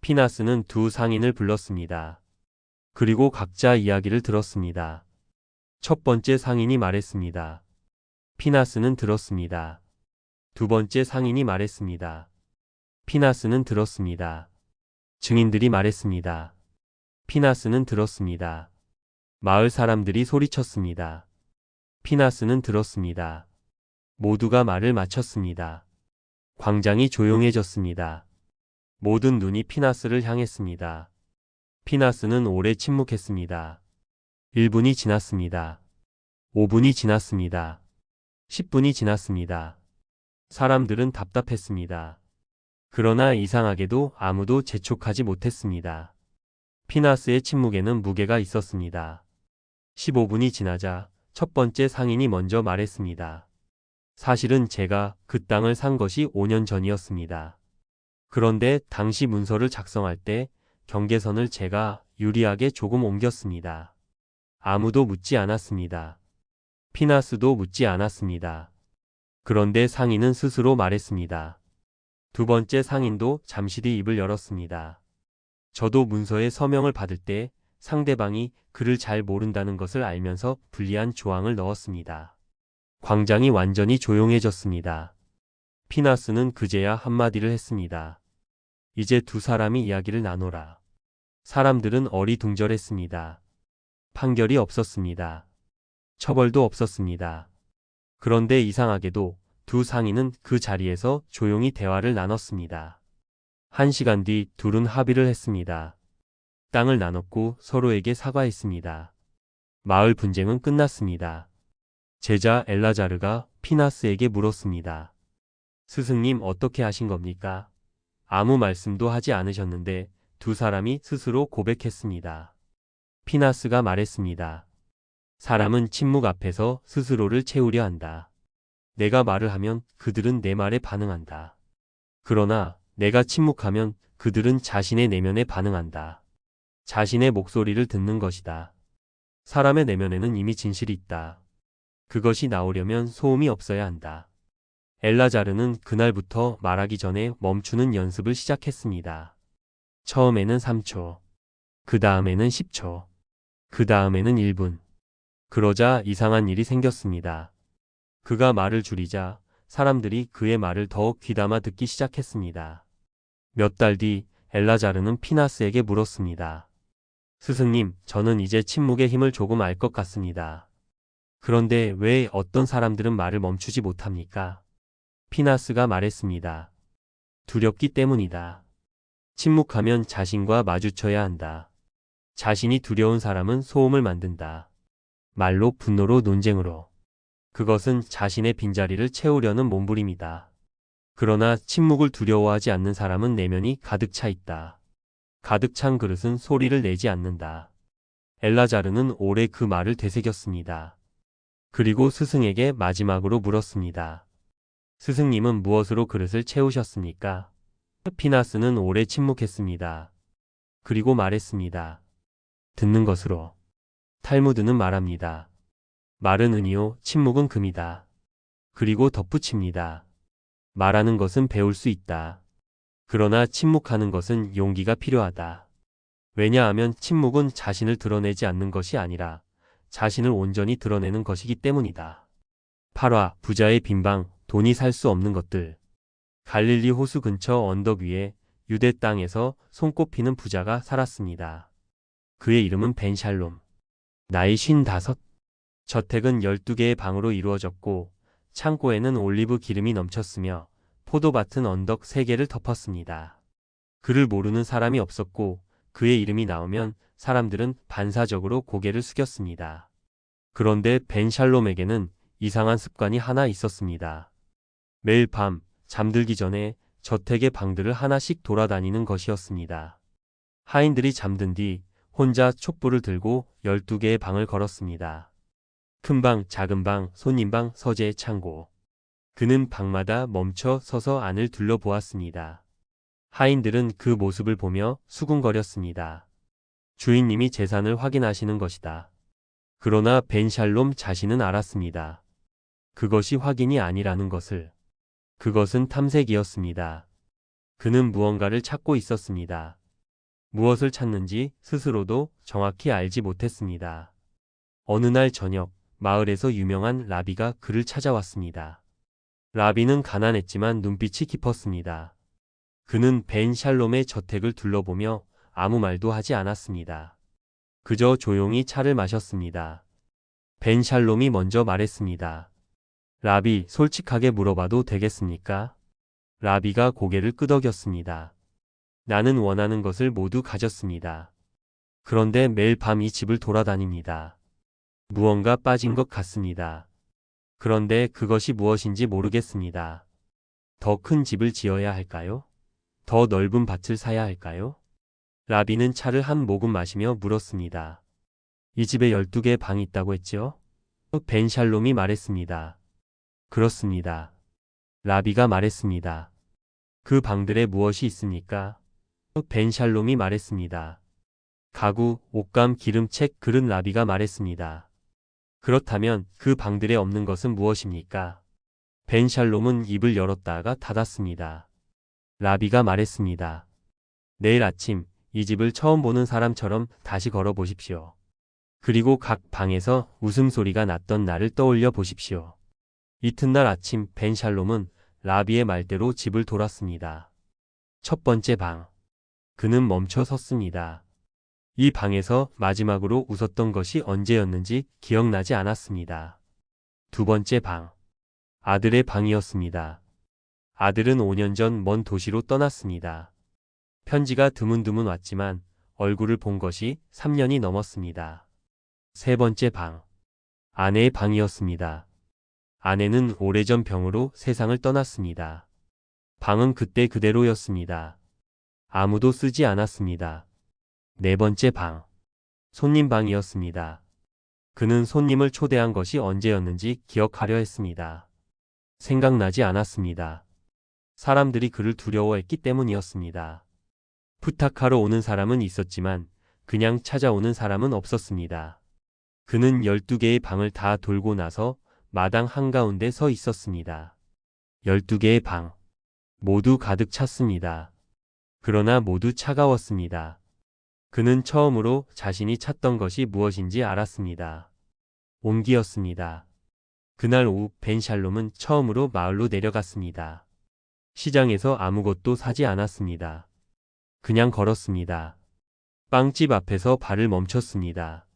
피나스는 두 상인을 불렀습니다. 그리고 각자 이야기를 들었습니다. 첫 번째 상인이 말했습니다. 피나스는 들었습니다. 두 번째 상인이 말했습니다. 피나스는 들었습니다. 증인들이 말했습니다. 피나스는 들었습니다. 마을 사람들이 소리쳤습니다. 피나스는 들었습니다. 모두가 말을 마쳤습니다. 광장이 조용해졌습니다. 모든 눈이 피나스를 향했습니다. 피나스는 오래 침묵했습니다. 1분이 지났습니다. 5분이 지났습니다. 10분이 지났습니다. 사람들은 답답했습니다. 그러나 이상하게도 아무도 재촉하지 못했습니다. 피나스의 침묵에는 무게가 있었습니다. 15분이 지나자 첫 번째 상인이 먼저 말했습니다. 사실은 제가 그 땅을 산 것이 5년 전이었습니다. 그런데 당시 문서를 작성할 때 경계선을 제가 유리하게 조금 옮겼습니다. 아무도 묻지 않았습니다. 피나스도 묻지 않았습니다. 그런데 상인은 스스로 말했습니다. 두 번째 상인도 잠시 뒤 입을 열었습니다. 저도 문서에 서명을 받을 때 상대방이 그를 잘 모른다는 것을 알면서 불리한 조항을 넣었습니다. 광장이 완전히 조용해졌습니다. 피나스는 그제야 한마디를 했습니다. 이제 두 사람이 이야기를 나눠라. 사람들은 어리둥절했습니다. 판결이 없었습니다. 처벌도 없었습니다. 그런데 이상하게도 두 상인은 그 자리에서 조용히 대화를 나눴습니다. 1시간 뒤 둘은 합의를 했습니다. 땅을 나눴고 서로에게 사과했습니다. 마을 분쟁은 끝났습니다. 제자 엘라자르가 피나스에게 물었습니다. 스승님, 어떻게 하신 겁니까? 아무 말씀도 하지 않으셨는데 두 사람이 스스로 고백했습니다. 피나스가 말했습니다. 사람은 침묵 앞에서 스스로를 채우려 한다. 내가 말을 하면 그들은 내 말에 반응한다. 그러나 내가 침묵하면 그들은 자신의 내면에 반응한다. 자신의 목소리를 듣는 것이다. 사람의 내면에는 이미 진실이 있다. 그것이 나오려면 소음이 없어야 한다. 엘라자르는 그날부터 말하기 전에 멈추는 연습을 시작했습니다. 처음에는 3초, 그 다음에는 10초, 그 다음에는 1분. 그러자 이상한 일이 생겼습니다. 그가 말을 줄이자 사람들이 그의 말을 더욱 귀담아 듣기 시작했습니다. 몇 달 뒤 엘라자르는 피나스에게 물었습니다. 스승님, 저는 이제 침묵의 힘을 조금 알 것 같습니다. 그런데 왜 어떤 사람들은 말을 멈추지 못합니까? 피나스가 말했습니다. 두렵기 때문이다. 침묵하면 자신과 마주쳐야 한다. 자신이 두려운 사람은 소음을 만든다. 말로, 분노로, 논쟁으로. 그것은 자신의 빈자리를 채우려는 몸부림이다. 그러나 침묵을 두려워하지 않는 사람은 내면이 가득 차 있다. 가득 찬 그릇은 소리를 내지 않는다. 엘라자르는 오래 그 말을 되새겼습니다. 그리고 스승에게 마지막으로 물었습니다. 스승님은 무엇으로 그릇을 채우셨습니까? 피나스는 오래 침묵했습니다. 그리고 말했습니다. 듣는 것으로. 탈무드는 말합니다. 말은 은이요, 침묵은 금이다. 그리고 덧붙입니다. 말하는 것은 배울 수 있다. 그러나 침묵하는 것은 용기가 필요하다. 왜냐하면 침묵은 자신을 드러내지 않는 것이 아니라 자신을 온전히 드러내는 것이기 때문이다. 8화, 부자의 빈방, 돈이 살 수 없는 것들. 갈릴리 호수 근처 언덕 위에 유대 땅에서 손꼽히는 부자가 살았습니다. 그의 이름은 벤샬롬. 나이 55. 저택은 12개의 방으로 이루어졌고 창고에는 올리브 기름이 넘쳤으며 포도밭은 언덕 3개를 덮었습니다. 그를 모르는 사람이 없었고 그의 이름이 나오면 사람들은 반사적으로 고개를 숙였습니다. 그런데 벤샬롬에게는 이상한 습관이 하나 있었습니다. 매일 밤 잠들기 전에 저택의 방들을 하나씩 돌아다니는 것이었습니다. 하인들이 잠든 뒤 혼자 촛불을 들고 12개의 방을 걸었습니다. 큰 방, 작은 방, 손님방, 서재, 창고. 그는 방마다 멈춰 서서 안을 둘러보았습니다. 하인들은 그 모습을 보며 수군거렸습니다. 주인님이 재산을 확인하시는 것이다. 그러나 벤샬롬 자신은 알았습니다. 그것이 확인이 아니라는 것을. 그것은 탐색이었습니다. 그는 무언가를 찾고 있었습니다. 무엇을 찾는지 스스로도 정확히 알지 못했습니다. 어느 날 저녁, 마을에서 유명한 라비가 그를 찾아왔습니다. 라비는 가난했지만 눈빛이 깊었습니다. 그는 벤샬롬의 저택을 둘러보며 아무 말도 하지 않았습니다. 그저 조용히 차를 마셨습니다. 벤샬롬이 먼저 말했습니다. 라비, 솔직하게 물어봐도 되겠습니까? 라비가 고개를 끄덕였습니다. 나는 원하는 것을 모두 가졌습니다. 그런데 매일 밤 이 집을 돌아다닙니다. 무언가 빠진 것 같습니다. 그런데 그것이 무엇인지 모르겠습니다. 더 큰 집을 지어야 할까요? 더 넓은 밭을 사야 할까요? 라비는 차를 한 모금 마시며 물었습니다. 이 집에 12개의 방이 있다고 했지요? 벤샬롬이 말했습니다. 그렇습니다. 라비가 말했습니다. 그 방들에 무엇이 있습니까? 벤샬롬이 말했습니다. 가구, 옷감, 기름책, 그릇. 라비가 말했습니다. 그렇다면 그 방들에 없는 것은 무엇입니까? 벤샬롬은 입을 열었다가 닫았습니다. 라비가 말했습니다. 내일 아침 이 집을 처음 보는 사람처럼 다시 걸어보십시오. 그리고 각 방에서 웃음소리가 났던 날을 떠올려 보십시오. 이튿날 아침 벤샬롬은 라비의 말대로 집을 돌았습니다. 첫 번째 방. 그는 멈춰 섰습니다. 이 방에서 마지막으로 웃었던 것이 언제였는지 기억나지 않았습니다. 두 번째 방. 아들의 방이었습니다. 아들은 5년 전 먼 도시로 떠났습니다. 편지가 드문드문 왔지만 얼굴을 본 것이 3년이 넘었습니다. 세 번째 방. 아내의 방이었습니다. 아내는 오래전 병으로 세상을 떠났습니다. 방은 그때 그대로였습니다. 아무도 쓰지 않았습니다. 네 번째 방. 손님 방이었습니다. 그는 손님을 초대한 것이 언제였는지 기억하려 했습니다. 생각나지 않았습니다. 사람들이 그를 두려워했기 때문이었습니다. 부탁하러 오는 사람은 있었지만 그냥 찾아오는 사람은 없었습니다. 그는 12개의 방을 다 돌고 나서 마당 한가운데 서 있었습니다. 12개의 방. 모두 가득 찼습니다. 그러나 모두 차가웠습니다. 그는 처음으로 자신이 찾던 것이 무엇인지 알았습니다. 온기였습니다. 그날 오후 벤샬롬은 처음으로 마을로 내려갔습니다. 시장에서 아무것도 사지 않았습니다. 그냥 걸었습니다. 빵집 앞에서 발을 멈췄습니다.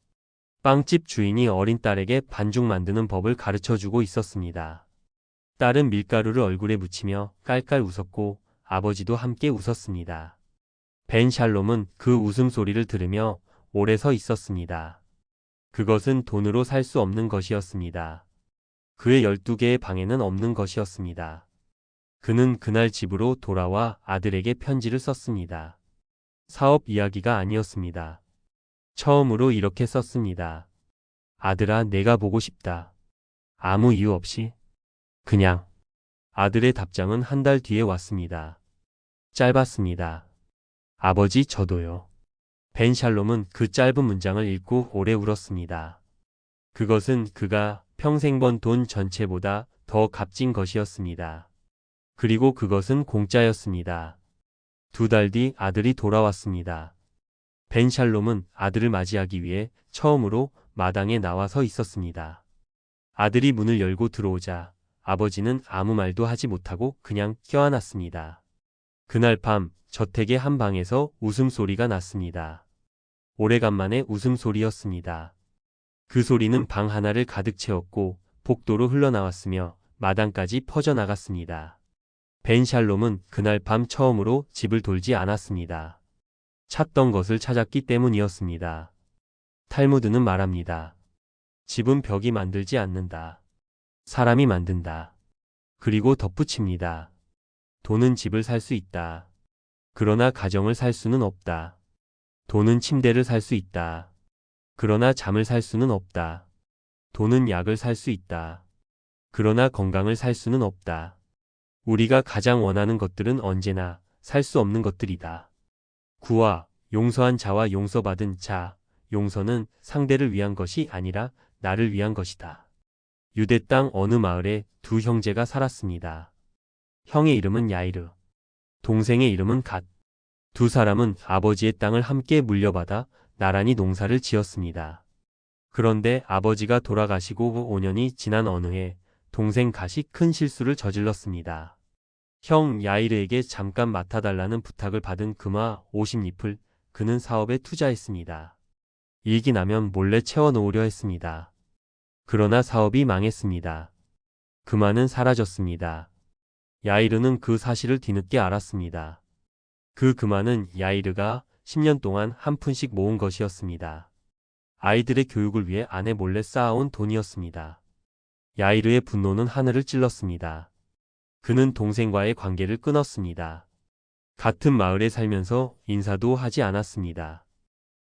빵집 주인이 어린 딸에게 반죽 만드는 법을 가르쳐주고 있었습니다. 딸은 밀가루를 얼굴에 묻히며 깔깔 웃었고 아버지도 함께 웃었습니다. 벤 샬롬은 그 웃음소리를 들으며 오래 서 있었습니다. 그것은 돈으로 살 수 없는 것이었습니다. 그의 12개의 방에는 없는 것이었습니다. 그는 그날 집으로 돌아와 아들에게 편지를 썼습니다. 사업 이야기가 아니었습니다. 처음으로 이렇게 썼습니다. 아들아, 내가 보고 싶다. 아무 이유 없이. 그냥. 아들의 답장은 한 달 뒤에 왔습니다. 짧았습니다. 아버지, 저도요. 벤 샬롬은 그 짧은 문장을 읽고 오래 울었습니다. 그것은 그가 평생 번 돈 전체보다 더 값진 것이었습니다. 그리고 그것은 공짜였습니다. 2달 뒤 아들이 돌아왔습니다. 벤 샬롬은 아들을 맞이하기 위해 처음으로 마당에 나와 서 있었습니다. 아들이 문을 열고 들어오자 아버지는 아무 말도 하지 못하고 그냥 껴안았습니다. 그날 밤 저택의 한 방에서 웃음소리가 났습니다. 오래간만에 웃음소리였습니다. 그 소리는 방 하나를 가득 채웠고 복도로 흘러나왔으며 마당까지 퍼져나갔습니다. 벤 샬롬은 그날 밤 처음으로 집을 돌지 않았습니다. 찾던 것을 찾았기 때문이었습니다. 탈무드는 말합니다. 집은 벽이 만들지 않는다. 사람이 만든다. 그리고 덧붙입니다. 돈은 집을 살 수 있다. 그러나 가정을 살 수는 없다. 돈은 침대를 살 수 있다. 그러나 잠을 살 수는 없다. 돈은 약을 살 수 있다. 그러나 건강을 살 수는 없다. 우리가 가장 원하는 것들은 언제나 살 수 없는 것들이다. 구와 용서한 자와 용서받은 자, 용서는 상대를 위한 것이 아니라 나를 위한 것이다. 유대 땅 어느 마을에 두 형제가 살았습니다. 형의 이름은 야이르, 동생의 이름은 갓. 두 사람은 아버지의 땅을 함께 물려받아 나란히 농사를 지었습니다. 그런데 아버지가 돌아가시고 5년이 지난 어느 해 동생 갓이 큰 실수를 저질렀습니다. 형 야이르에게 잠깐 맡아달라는 부탁을 받은 금화 50잎을 그는 사업에 투자했습니다. 이익이 나면 몰래 채워놓으려 했습니다. 그러나 사업이 망했습니다. 금화는 사라졌습니다. 야이르는 그 사실을 뒤늦게 알았습니다. 그 금화는 야이르가 10년 동안 한 푼씩 모은 것이었습니다. 아이들의 교육을 위해 아내 몰래 쌓아온 돈이었습니다. 야이르의 분노는 하늘을 찔렀습니다. 그는 동생과의 관계를 끊었습니다. 같은 마을에 살면서 인사도 하지 않았습니다.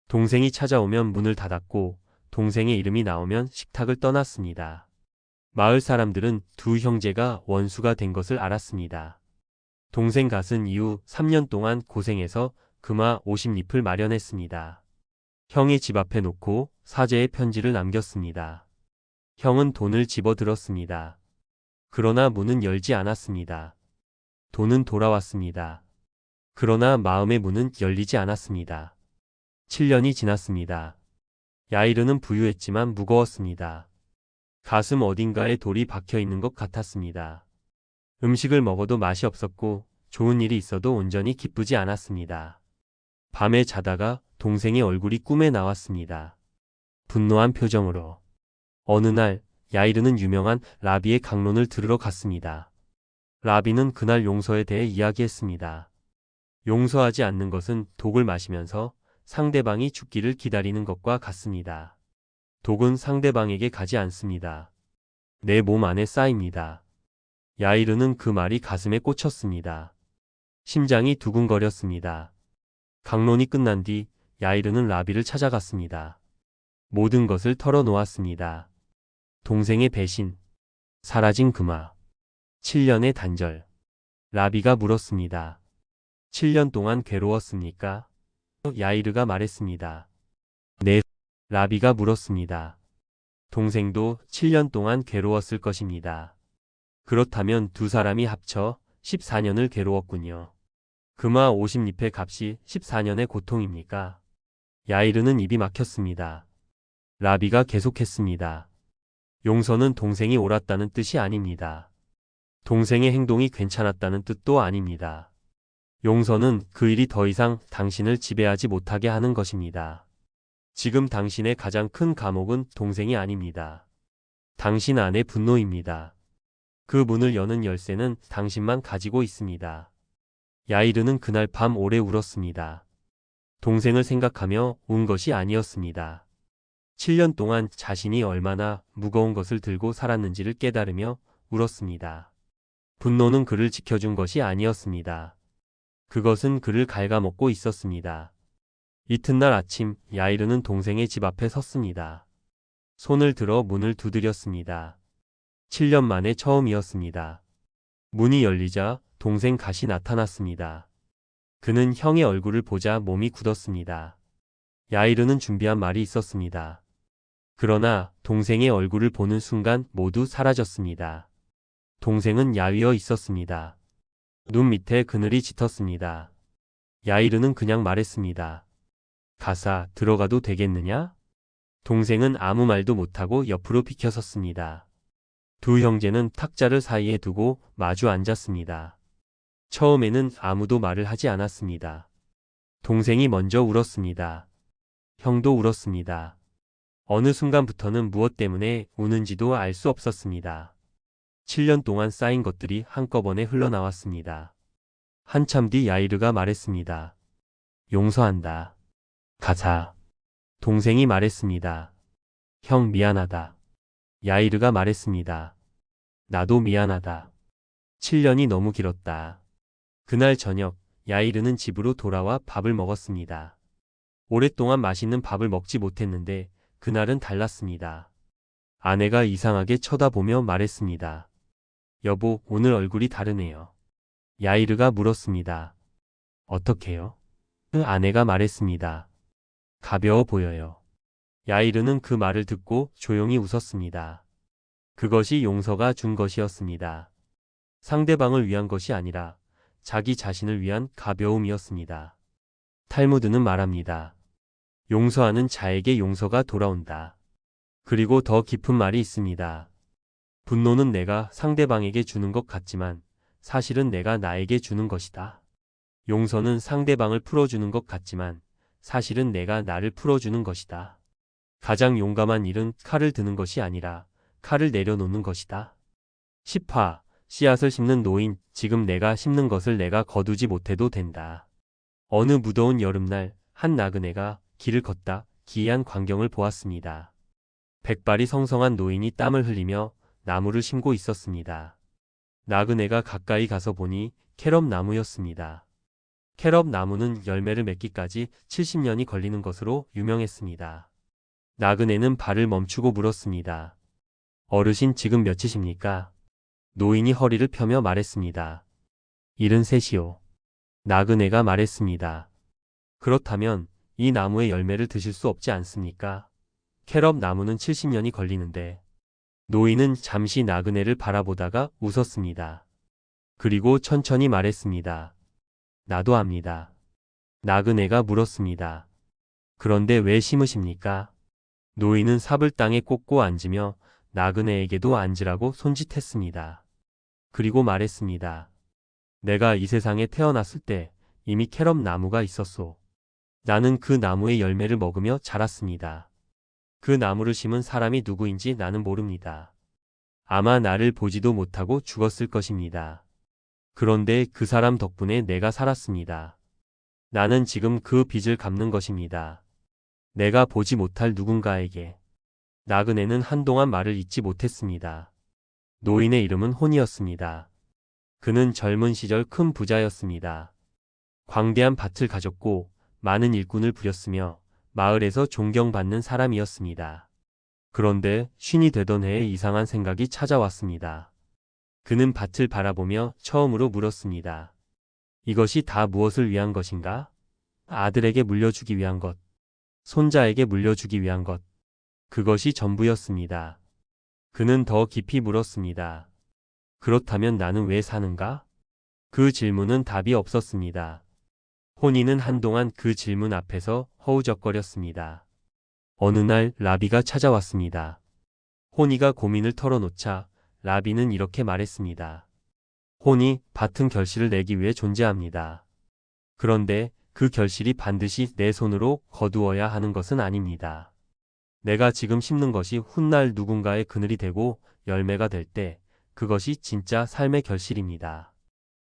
동생이 찾아오면 문을 닫았고 동생의 이름이 나오면 식탁을 떠났습니다. 마을 사람들은 두 형제가 원수가 된 것을 알았습니다. 동생 갓은 이후 3년 동안 고생해서 금화 50잎을 마련했습니다. 형이 집 앞에 놓고 사죄의 편지를 남겼습니다. 형은 돈을 집어들었습니다. 그러나 문은 열지 않았습니다. 돈은 돌아왔습니다. 그러나 마음의 문은 열리지 않았습니다. 7년이 지났습니다. 야이르는 부유했지만 무거웠습니다. 가슴 어딘가에 돌이 박혀 있는 것 같았습니다. 음식을 먹어도 맛이 없었고 좋은 일이 있어도 온전히 기쁘지 않았습니다. 밤에 자다가 동생의 얼굴이 꿈에 나왔습니다. 분노한 표정으로. 어느 날 야이르는 유명한 라비의 강론을 들으러 갔습니다. 라비는 그날 용서에 대해 이야기했습니다. 용서하지 않는 것은 독을 마시면서 상대방이 죽기를 기다리는 것과 같습니다. 독은 상대방에게 가지 않습니다. 내 몸 안에 쌓입니다. 야이르는 그 말이 가슴에 꽂혔습니다. 심장이 두근거렸습니다. 강론이 끝난 뒤 야이르는 라비를 찾아갔습니다. 모든 것을 털어놓았습니다. 동생의 배신, 사라진 금화, 7년의 단절. 라비가 물었습니다. 7년 동안 괴로웠습니까? 야이르가 말했습니다. 네. 라비가 물었습니다. 동생도 7년 동안 괴로웠을 것입니다. 그렇다면 두 사람이 합쳐 14년을 괴로웠군요. 금화 50잎의 값이 14년의 고통입니까? 야이르는 입이 막혔습니다. 라비가 계속했습니다. 용서는 동생이 옳았다는 뜻이 아닙니다. 동생의 행동이 괜찮았다는 뜻도 아닙니다. 용서는 그 일이 더 이상 당신을 지배하지 못하게 하는 것입니다. 지금 당신의 가장 큰 감옥은 동생이 아닙니다. 당신 안의 분노입니다. 그 문을 여는 열쇠는 당신만 가지고 있습니다. 야이르는 그날 밤 오래 울었습니다. 동생을 생각하며 운 것이 아니었습니다. 7년 동안 자신이 얼마나 무거운 것을 들고 살았는지를 깨달으며 울었습니다. 분노는 그를 지켜준 것이 아니었습니다. 그것은 그를 갉아먹고 있었습니다. 이튿날 아침 야이르는 동생의 집 앞에 섰습니다. 손을 들어 문을 두드렸습니다. 7년 만에 처음이었습니다. 문이 열리자 동생 갓이 나타났습니다. 그는 형의 얼굴을 보자 몸이 굳었습니다. 야이르는 준비한 말이 있었습니다. 그러나 동생의 얼굴을 보는 순간 모두 사라졌습니다. 동생은 야위어 있었습니다. 눈 밑에 그늘이 짙었습니다. 야이르는 그냥 말했습니다. 가사 들어가도 되겠느냐? 동생은 아무 말도 못하고 옆으로 비켜섰습니다. 두 형제는 탁자를 사이에 두고 마주 앉았습니다. 처음에는 아무도 말을 하지 않았습니다. 동생이 먼저 울었습니다. 형도 울었습니다. 어느 순간부터는 무엇 때문에 우는지도 알 수 없었습니다. 7년 동안 쌓인 것들이 한꺼번에 흘러나왔습니다. 한참 뒤 야이르가 말했습니다. 용서한다. 가사. 동생이 말했습니다. 형 미안하다. 야이르가 말했습니다. 나도 미안하다. 7년이 너무 길었다. 그날 저녁 야이르는 집으로 돌아와 밥을 먹었습니다. 오랫동안 맛있는 밥을 먹지 못했는데 그날은 달랐습니다. 아내가 이상하게 쳐다보며 말했습니다. 여보, 오늘 얼굴이 다르네요. 야이르가 물었습니다. 어떻게요? 그 아내가 말했습니다. 가벼워 보여요. 야이르는 그 말을 듣고 조용히 웃었습니다. 그것이 용서가 준 것이었습니다. 상대방을 위한 것이 아니라 자기 자신을 위한 가벼움이었습니다. 탈무드는 말합니다. 용서하는 자에게 용서가 돌아온다. 그리고 더 깊은 말이 있습니다. 분노는 내가 상대방에게 주는 것 같지만 사실은 내가 나에게 주는 것이다. 용서는 상대방을 풀어주는 것 같지만 사실은 내가 나를 풀어주는 것이다. 가장 용감한 일은 칼을 드는 것이 아니라 칼을 내려놓는 것이다. 10화 씨앗을 심는 노인. 지금 내가 심는 것을 내가 거두지 못해도 된다. 어느 무더운 여름날 한 나그네가 길을 걷다 기이한 광경을 보았습니다. 백발이 성성한 노인이 땀을 흘리며 나무를 심고 있었습니다. 나그네가 가까이 가서 보니 캐럽 나무였습니다. 캐럽 나무는 열매를 맺기까지 70년이 걸리는 것으로 유명했습니다. 나그네는 발을 멈추고 물었습니다. 어르신 지금 몇이십니까? 노인이 허리를 펴며 말했습니다. 73이요. 나그네가 말했습니다. 그렇다면 이 나무의 열매를 드실 수 없지 않습니까? 캐럽 나무는 70년이 걸리는데. 노인은 잠시 나그네를 바라보다가 웃었습니다. 그리고 천천히 말했습니다. 나도 압니다. 나그네가 물었습니다. 그런데 왜 심으십니까? 노인은 삽을 땅에 꽂고 앉으며 나그네에게도 앉으라고 손짓했습니다. 그리고 말했습니다. 내가 이 세상에 태어났을 때 이미 캐럽 나무가 있었소. 나는 그 나무의 열매를 먹으며 자랐습니다. 그 나무를 심은 사람이 누구인지 나는 모릅니다. 아마 나를 보지도 못하고 죽었을 것입니다. 그런데 그 사람 덕분에 내가 살았습니다. 나는 지금 그 빚을 갚는 것입니다. 내가 보지 못할 누군가에게. 나그네는 한동안 말을 잇지 못했습니다. 노인의 이름은 혼이었습니다. 그는 젊은 시절 큰 부자였습니다. 광대한 밭을 가졌고 많은 일꾼을 부렸으며 마을에서 존경받는 사람이었습니다. 그런데 쉰이 되던 해에 이상한 생각이 찾아왔습니다. 그는 밭을 바라보며 처음으로 물었습니다. 이것이 다 무엇을 위한 것인가? 아들에게 물려주기 위한 것, 손자에게 물려주기 위한 것. 그것이 전부였습니다. 그는 더 깊이 물었습니다. 그렇다면 나는 왜 사는가? 그 질문은 답이 없었습니다. 혼이는 한동안 그 질문 앞에서 허우적거렸습니다. 어느 날 라비가 찾아왔습니다. 혼이가 고민을 털어놓자 라비는 이렇게 말했습니다. 혼이 밭은 결실을 내기 위해 존재합니다. 그런데 그 결실이 반드시 내 손으로 거두어야 하는 것은 아닙니다. 내가 지금 심는 것이 훗날 누군가의 그늘이 되고 열매가 될 때 그것이 진짜 삶의 결실입니다.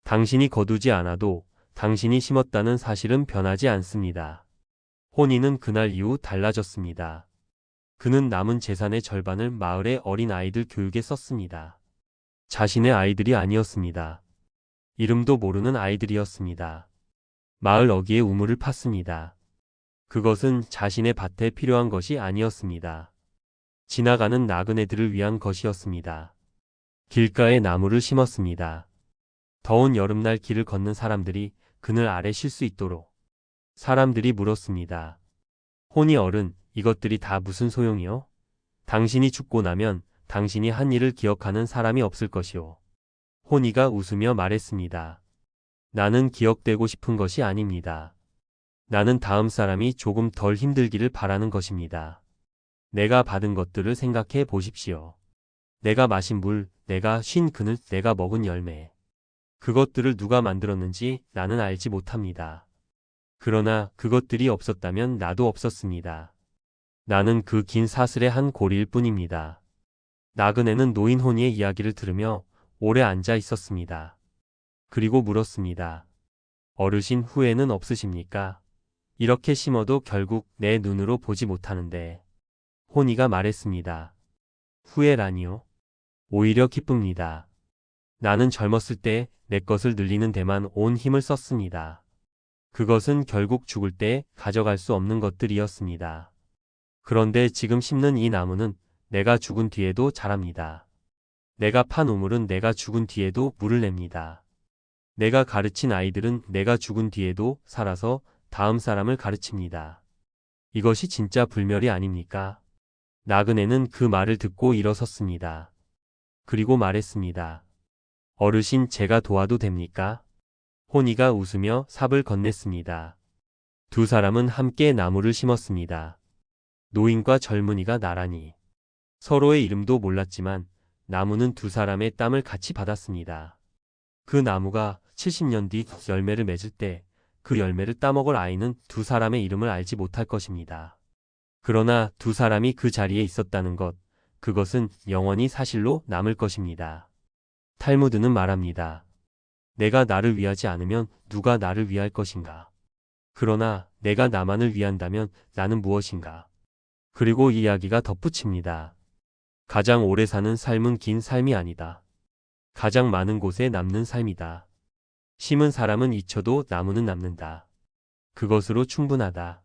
당신이 거두지 않아도 당신이 심었다는 사실은 변하지 않습니다. 호니는 그날 이후 달라졌습니다. 그는 남은 재산의 절반을 마을의 어린 아이들 교육에 썼습니다. 자신의 아이들이 아니었습니다. 이름도 모르는 아이들이었습니다. 마을 어귀에 우물을 팠습니다. 그것은 자신의 밭에 필요한 것이 아니었습니다. 지나가는 나그네들을 위한 것이었습니다. 길가에 나무를 심었습니다. 더운 여름날 길을 걷는 사람들이 그늘 아래 쉴 수 있도록. 사람들이 물었습니다. 호니 어른, 이것들이 다 무슨 소용이요? 당신이 죽고 나면 당신이 한 일을 기억하는 사람이 없을 것이오. 호니가 웃으며 말했습니다. 나는 기억되고 싶은 것이 아닙니다. 나는 다음 사람이 조금 덜 힘들기를 바라는 것입니다. 내가 받은 것들을 생각해 보십시오. 내가 마신 물, 내가 쉰 그늘, 내가 먹은 열매. 그것들을 누가 만들었는지 나는 알지 못합니다. 그러나 그것들이 없었다면 나도 없었습니다. 나는 그 긴 사슬의 한 고리일 뿐입니다. 나그네는 노인 호니의 이야기를 들으며 오래 앉아 있었습니다. 그리고 물었습니다. 어르신 후회는 없으십니까? 이렇게 심어도 결국 내 눈으로 보지 못하는데. 호니가 말했습니다. 후회라니요? 오히려 기쁩니다. 나는 젊었을 때 내 것을 늘리는 데만 온 힘을 썼습니다. 그것은 결국 죽을 때 가져갈 수 없는 것들이었습니다. 그런데 지금 심는 이 나무는 내가 죽은 뒤에도 자랍니다. 내가 판 우물은 내가 죽은 뒤에도 물을 냅니다. 내가 가르친 아이들은 내가 죽은 뒤에도 살아서 다음 사람을 가르칩니다. 이것이 진짜 불멸이 아닙니까? 나그네는 그 말을 듣고 일어섰습니다. 그리고 말했습니다. 어르신 제가 도와도 됩니까? 호니가 웃으며 삽을 건넸습니다. 두 사람은 함께 나무를 심었습니다. 노인과 젊은이가 나란히. 서로의 이름도 몰랐지만 나무는 두 사람의 땀을 같이 받았습니다. 그 나무가 70년 뒤 열매를 맺을 때 그 열매를 따먹을 아이는 두 사람의 이름을 알지 못할 것입니다. 그러나 두 사람이 그 자리에 있었다는 것, 그것은 영원히 사실로 남을 것입니다. 탈무드는 말합니다. 내가 나를 위하지 않으면 누가 나를 위할 것인가? 그러나 내가 나만을 위한다면 나는 무엇인가? 그리고 이야기가 덧붙입니다. 가장 오래 사는 삶은 긴 삶이 아니다. 가장 많은 곳에 남는 삶이다. 심은 사람은 잊혀도 나무는 남는다. 그것으로 충분하다.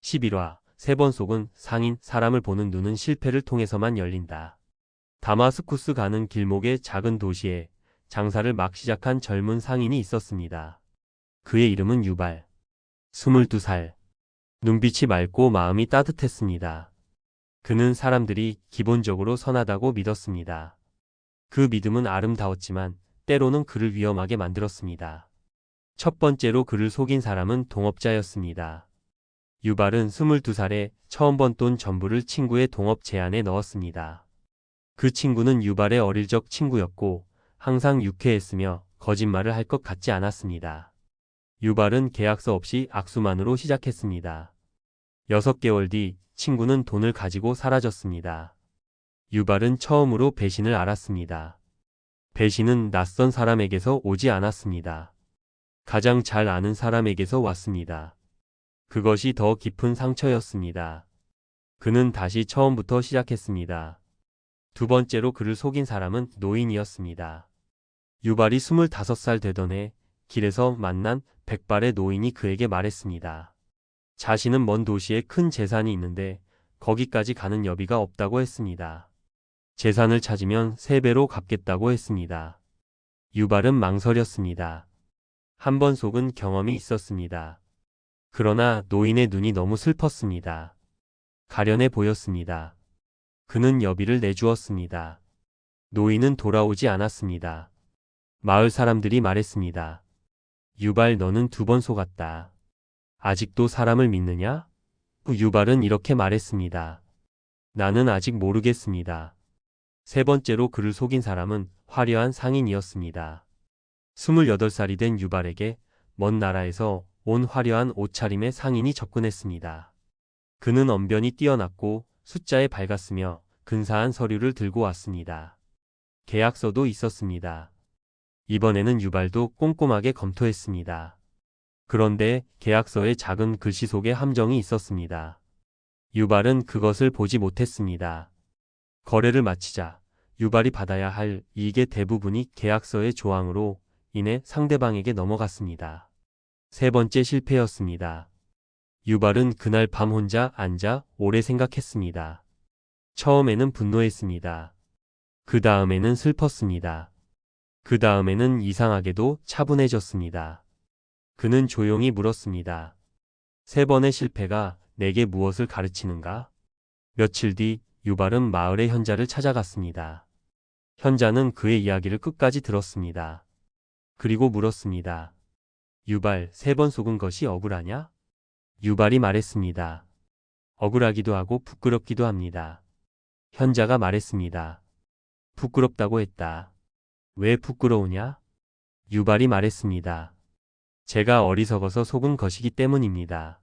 11화 세 번 속은 상인 사람을 보는 눈은 실패를 통해서만 열린다. 다마스쿠스 가는 길목의 작은 도시에 장사를 막 시작한 젊은 상인이 있었습니다. 그의 이름은 유발. 22살. 눈빛이 맑고 마음이 따뜻했습니다. 그는 사람들이 기본적으로 선하다고 믿었습니다. 그 믿음은 아름다웠지만 때로는 그를 위험하게 만들었습니다. 첫 번째로 그를 속인 사람은 동업자였습니다. 유발은 22살에 처음 번 돈 전부를 친구의 동업 제안에 넣었습니다. 그 친구는 유발의 어릴 적 친구였고 항상 유쾌했으며 거짓말을 할 것 같지 않았습니다. 유발은 계약서 없이 악수만으로 시작했습니다. 6개월 뒤 친구는 돈을 가지고 사라졌습니다. 유발은 처음으로 배신을 알았습니다. 배신은 낯선 사람에게서 오지 않았습니다. 가장 잘 아는 사람에게서 왔습니다. 그것이 더 깊은 상처였습니다. 그는 다시 처음부터 시작했습니다. 두 번째로 그를 속인 사람은 노인이었습니다. 유발이 25살 되던 해 길에서 만난 백발의 노인이 그에게 말했습니다. 자신은 먼 도시에 큰 재산이 있는데 거기까지 가는 여비가 없다고 했습니다. 재산을 찾으면 3배로 갚겠다고 했습니다. 유발은 망설였습니다. 한 번 속은 경험이 있었습니다. 그러나 노인의 눈이 너무 슬펐습니다. 가련해 보였습니다. 그는 여비를 내주었습니다. 노인은 돌아오지 않았습니다. 마을 사람들이 말했습니다. 유발 너는 2번 속았다. 아직도 사람을 믿느냐? 유발은 이렇게 말했습니다. 나는 아직 모르겠습니다. 세 번째로 그를 속인 사람은 화려한 상인이었습니다. 28살이 된 유발에게 먼 나라에서 온 화려한 옷차림의 상인이 접근했습니다. 그는 언변이 뛰어났고 숫자에 밝았으며 근사한 서류를 들고 왔습니다. 계약서도 있었습니다. 이번에는 유발도 꼼꼼하게 검토했습니다. 그런데 계약서의 작은 글씨 속에 함정이 있었습니다. 유발은 그것을 보지 못했습니다. 거래를 마치자 유발이 받아야 할 이익의 대부분이 계약서의 조항으로 인해 상대방에게 넘어갔습니다. 세 번째 실패였습니다. 유발은 그날 밤 혼자 앉아 오래 생각했습니다. 처음에는 분노했습니다. 그 다음에는 슬펐습니다. 그 다음에는 이상하게도 차분해졌습니다. 그는 조용히 물었습니다. 세 번의 실패가 내게 무엇을 가르치는가? 며칠 뒤 유발은 마을의 현자를 찾아갔습니다. 현자는 그의 이야기를 끝까지 들었습니다. 그리고 물었습니다. 유발, 세 번 속은 것이 억울하냐? 유발이 말했습니다. 억울하기도 하고 부끄럽기도 합니다. 현자가 말했습니다. 부끄럽다고 했다. 왜 부끄러우냐? 유발이 말했습니다. 제가 어리석어서 속은 것이기 때문입니다.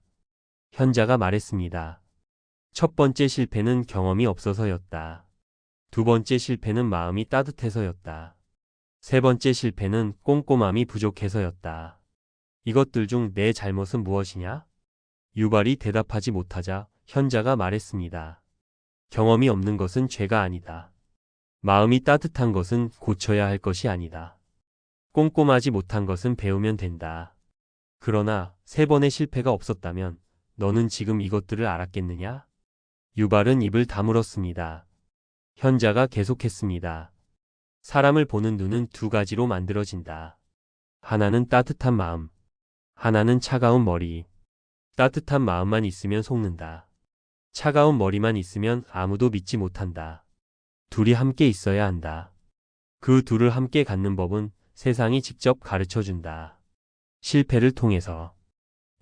현자가 말했습니다. 첫 번째 실패는 경험이 없어서였다. 두 번째 실패는 마음이 따뜻해서였다. 세 번째 실패는 꼼꼼함이 부족해서였다. 이것들 중 내 잘못은 무엇이냐? 유발이 대답하지 못하자 현자가 말했습니다. 경험이 없는 것은 죄가 아니다. 마음이 따뜻한 것은 고쳐야 할 것이 아니다. 꼼꼼하지 못한 것은 배우면 된다. 그러나 세 번의 실패가 없었다면 너는 지금 이것들을 알았겠느냐? 유발은 입을 다물었습니다. 현자가 계속했습니다. 사람을 보는 눈은 두 가지로 만들어진다. 하나는 따뜻한 마음, 하나는 차가운 머리. 따뜻한 마음만 있으면 속는다. 차가운 머리만 있으면 아무도 믿지 못한다. 둘이 함께 있어야 한다. 그 둘을 함께 갖는 법은 세상이 직접 가르쳐준다. 실패를 통해서.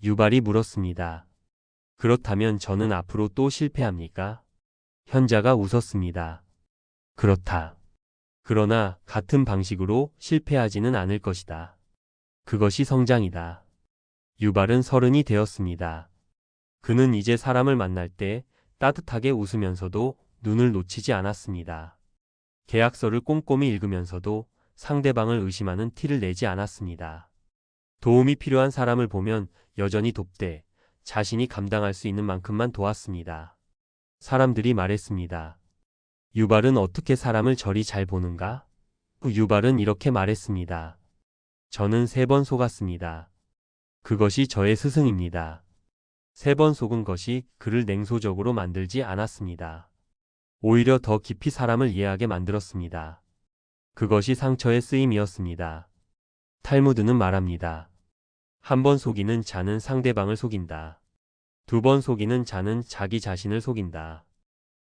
유발이 물었습니다. 그렇다면 저는 앞으로 또 실패합니까? 현자가 웃었습니다. 그렇다. 그러나 같은 방식으로 실패하지는 않을 것이다. 그것이 성장이다. 유발은 30이 되었습니다. 그는 이제 사람을 만날 때 따뜻하게 웃으면서도 눈을 놓치지 않았습니다. 계약서를 꼼꼼히 읽으면서도 상대방을 의심하는 티를 내지 않았습니다. 도움이 필요한 사람을 보면 여전히 돕되 자신이 감당할 수 있는 만큼만 도왔습니다. 사람들이 말했습니다. 유발은 어떻게 사람을 저리 잘 보는가? 유발은 이렇게 말했습니다. 저는 3번 속았습니다. 그것이 저의 스승입니다. 3번 속은 것이 그를 냉소적으로 만들지 않았습니다. 오히려 더 깊이 사람을 이해하게 만들었습니다. 그것이 상처의 쓰임이었습니다. 탈무드는 말합니다. 한 번 속이는 자는 상대방을 속인다. 2번 속이는 자는 자기 자신을 속인다.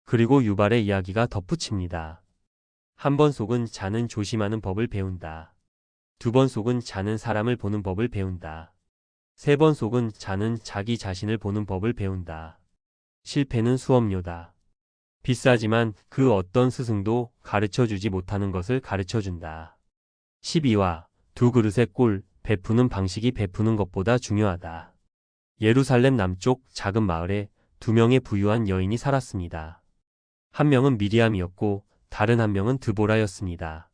그리고 유발의 이야기가 덧붙입니다. 한 번 속은 자는 조심하는 법을 배운다. 2번 속은 자는 사람을 보는 법을 배운다. 3번 속은 자는 자기 자신을 보는 법을 배운다. 실패는 수업료다. 비싸지만 그 어떤 스승도 가르쳐주지 못하는 것을 가르쳐준다. 12와 두 그릇의 꿀, 베푸는 방식이 베푸는 것보다 중요하다. 예루살렘 남쪽 작은 마을에 2명의 부유한 여인이 살았습니다. 한 명은 미리암이었고 다른 한 명은 드보라였습니다.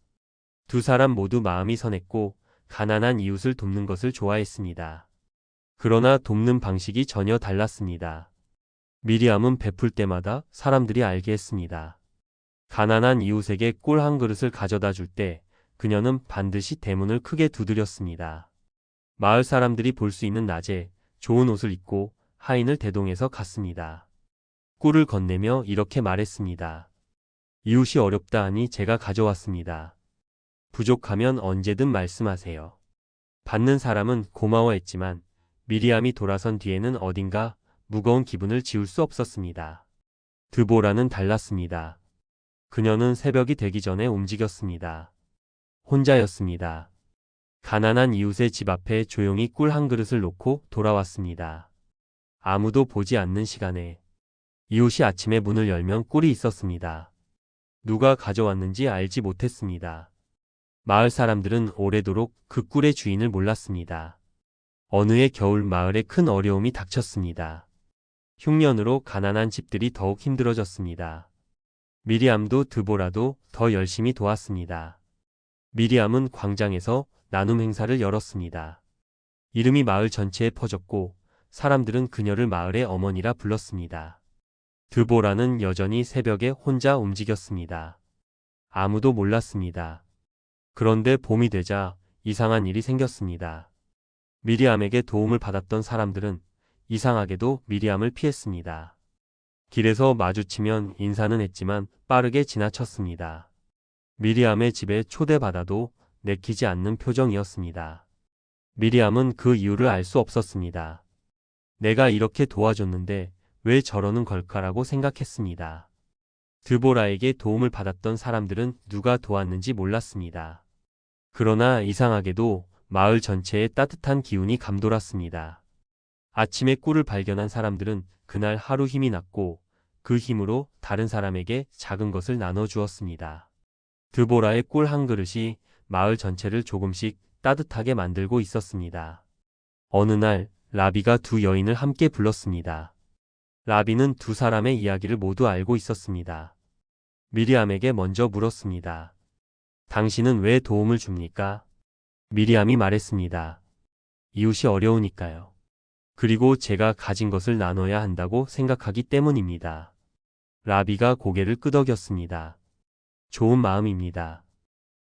두 사람 모두 마음이 선했고 가난한 이웃을 돕는 것을 좋아했습니다. 그러나 돕는 방식이 전혀 달랐습니다. 미리암은 베풀 때마다 사람들이 알게 했습니다. 가난한 이웃에게 꿀 한 그릇을 가져다 줄 때 그녀는 반드시 대문을 크게 두드렸습니다. 마을 사람들이 볼 수 있는 낮에 좋은 옷을 입고 하인을 대동해서 갔습니다. 꿀을 건네며 이렇게 말했습니다. 이웃이 어렵다 하니 제가 가져왔습니다. 부족하면 언제든 말씀하세요. 받는 사람은 고마워했지만 미리암이 돌아선 뒤에는 어딘가 무거운 기분을 지울 수 없었습니다. 드보라는 달랐습니다. 그녀는 새벽이 되기 전에 움직였습니다. 혼자였습니다. 가난한 이웃의 집 앞에 조용히 꿀 한 그릇을 놓고 돌아왔습니다. 아무도 보지 않는 시간에 이웃이 아침에 문을 열면 꿀이 있었습니다. 누가 가져왔는지 알지 못했습니다. 마을 사람들은 오래도록 그 꿀의 주인을 몰랐습니다. 어느 해 겨울 마을에 큰 어려움이 닥쳤습니다. 흉년으로 가난한 집들이 더욱 힘들어졌습니다. 미리암도 드보라도 더 열심히 도왔습니다. 미리암은 광장에서 나눔 행사를 열었습니다. 이름이 마을 전체에 퍼졌고 사람들은 그녀를 마을의 어머니라 불렀습니다. 드보라는 여전히 새벽에 혼자 움직였습니다. 아무도 몰랐습니다. 그런데 봄이 되자 이상한 일이 생겼습니다. 미리암에게 도움을 받았던 사람들은 이상하게도 미리암을 피했습니다. 길에서 마주치면 인사는 했지만 빠르게 지나쳤습니다. 미리암의 집에 초대받아도 내키지 않는 표정이었습니다. 미리암은 그 이유를 알 수 없었습니다. 내가 이렇게 도와줬는데 왜 저러는 걸까라고 생각했습니다. 드보라에게 도움을 받았던 사람들은 누가 도왔는지 몰랐습니다. 그러나 이상하게도 마을 전체에 따뜻한 기운이 감돌았습니다. 아침에 꿀을 발견한 사람들은 그날 하루 힘이 났고 그 힘으로 다른 사람에게 작은 것을 나눠주었습니다. 드보라의 꿀 한 그릇이 마을 전체를 조금씩 따뜻하게 만들고 있었습니다. 어느 날 라비가 두 여인을 함께 불렀습니다. 라비는 두 사람의 이야기를 모두 알고 있었습니다. 미리암에게 먼저 물었습니다. 당신은 왜 도움을 줍니까? 미리암이 말했습니다. 이웃이 어려우니까요. 그리고 제가 가진 것을 나눠야 한다고 생각하기 때문입니다. 라비가 고개를 끄덕였습니다. 좋은 마음입니다.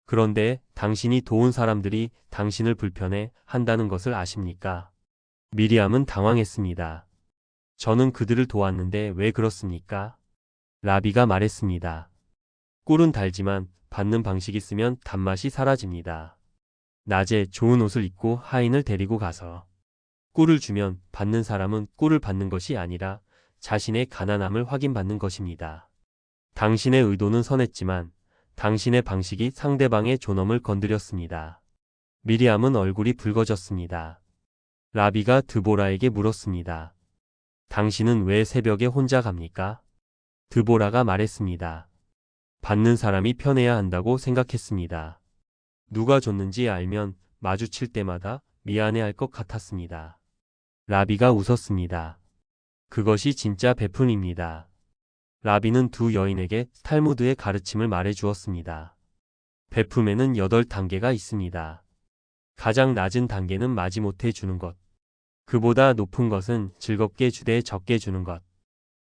그런데 당신이 도운 사람들이 당신을 불편해 한다는 것을 아십니까? 미리암은 당황했습니다. 저는 그들을 도왔는데 왜 그렇습니까? 라비가 말했습니다. 꿀은 달지만 받는 방식이 쓰면 단맛이 사라집니다. 낮에 좋은 옷을 입고 하인을 데리고 가서 꿀을 주면 받는 사람은 꿀을 받는 것이 아니라 자신의 가난함을 확인받는 것입니다. 당신의 의도는 선했지만 당신의 방식이 상대방의 존엄을 건드렸습니다. 미리암은 얼굴이 붉어졌습니다. 라비가 드보라에게 물었습니다. 당신은 왜 새벽에 혼자 갑니까? 드보라가 말했습니다. 받는 사람이 편해야 한다고 생각했습니다. 누가 줬는지 알면 마주칠 때마다 미안해할 것 같았습니다. 라비가 웃었습니다. 그것이 진짜 베푼입니다. 라비는 두 여인에게 탈무드의 가르침을 말해 주었습니다. 베품에는 8단계가 있습니다. 가장 낮은 단계는 마지못해 주는 것. 그보다 높은 것은 즐겁게 주되 적게 주는 것.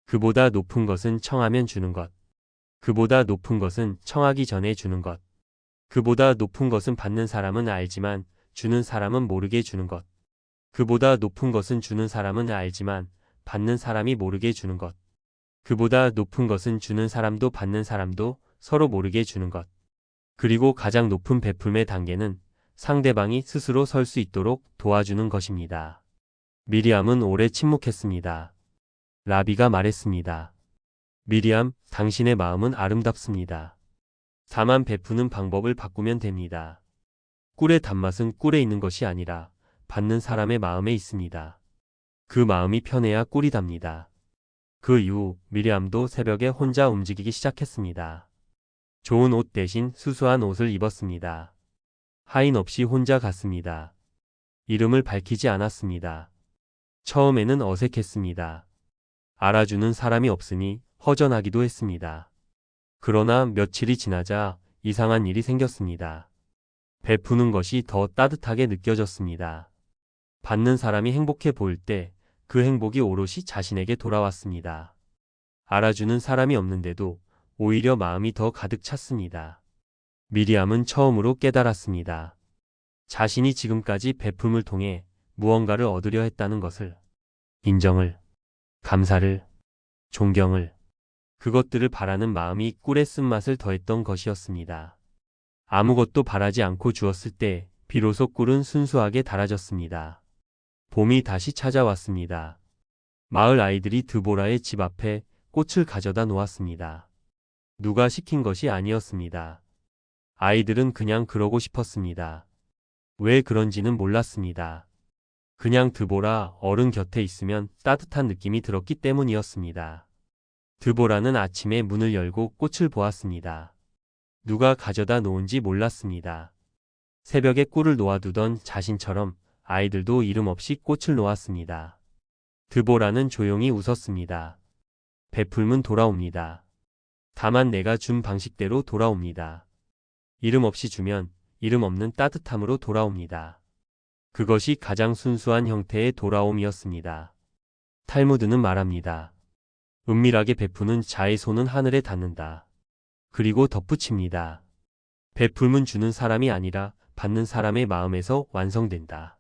그보다 높은 것은 청하면 주는 것. 그보다 높은 것은 청하기 전에 주는 것. 그보다 높은 것은 받는 사람은 알지만 주는 사람은 모르게 주는 것. 그보다 높은 것은 주는 사람은 알지만 받는 사람이 모르게 주는 것. 그보다 높은 것은 주는 사람도 받는 사람도 서로 모르게 주는 것. 그리고 가장 높은 베풀의 단계는 상대방이 스스로 설 수 있도록 도와주는 것입니다. 미리암은 오래 침묵했습니다. 라비가 말했습니다. 미리암, 당신의 마음은 아름답습니다. 다만 베푸는 방법을 바꾸면 됩니다. 꿀의 단맛은 꿀에 있는 것이 아니라 받는 사람의 마음에 있습니다. 그 마음이 편해야 꿀이 답니다. 그 이후 미리암도 새벽에 혼자 움직이기 시작했습니다. 좋은 옷 대신 수수한 옷을 입었습니다. 하인 없이 혼자 갔습니다. 이름을 밝히지 않았습니다. 처음에는 어색했습니다. 알아주는 사람이 없으니 허전하기도 했습니다. 그러나 며칠이 지나자 이상한 일이 생겼습니다. 베푸는 것이 더 따뜻하게 느껴졌습니다. 받는 사람이 행복해 보일 때 그 행복이 오롯이 자신에게 돌아왔습니다. 알아주는 사람이 없는데도 오히려 마음이 더 가득 찼습니다. 미리암은 처음으로 깨달았습니다. 자신이 지금까지 베품을 통해 무언가를 얻으려 했다는 것을, 인정을, 감사를, 존경을, 그것들을 바라는 마음이 꿀의 쓴맛을 더했던 것이었습니다. 아무것도 바라지 않고 주었을 때 비로소 꿀은 순수하게 달아졌습니다. 봄이 다시 찾아왔습니다. 마을 아이들이 드보라의 집 앞에 꽃을 가져다 놓았습니다. 누가 시킨 것이 아니었습니다. 아이들은 그냥 그러고 싶었습니다. 왜 그런지는 몰랐습니다. 그냥 드보라 어른 곁에 있으면 따뜻한 느낌이 들었기 때문이었습니다. 드보라는 아침에 문을 열고 꽃을 보았습니다. 누가 가져다 놓은지 몰랐습니다. 새벽에 꿀을 놓아두던 자신처럼 아이들도 이름 없이 꽃을 놓았습니다. 드보라는 조용히 웃었습니다. 베풀면 돌아옵니다. 다만 내가 준 방식대로 돌아옵니다. 이름 없이 주면 이름 없는 따뜻함으로 돌아옵니다. 그것이 가장 순수한 형태의 돌아옴이었습니다. 탈무드는 말합니다. 은밀하게 베푸는 자의 손은 하늘에 닿는다. 그리고 덧붙입니다. 베풀면 주는 사람이 아니라 받는 사람의 마음에서 완성된다.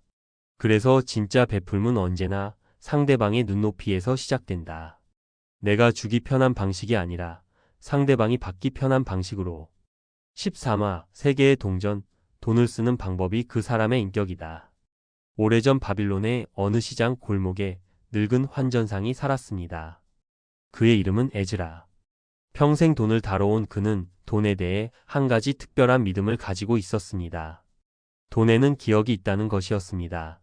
그래서 진짜 베풀면 언제나 상대방의 눈높이에서 시작된다. 내가 주기 편한 방식이 아니라 상대방이 받기 편한 방식으로. 13화 세계의 동전, 돈을 쓰는 방법이 그 사람의 인격이다. 오래전 바빌론의 어느 시장 골목에 늙은 환전상이 살았습니다. 그의 이름은 에즈라. 평생 돈을 다뤄온 그는 돈에 대해 한 가지 특별한 믿음을 가지고 있었습니다. 돈에는 기억이 있다는 것이었습니다.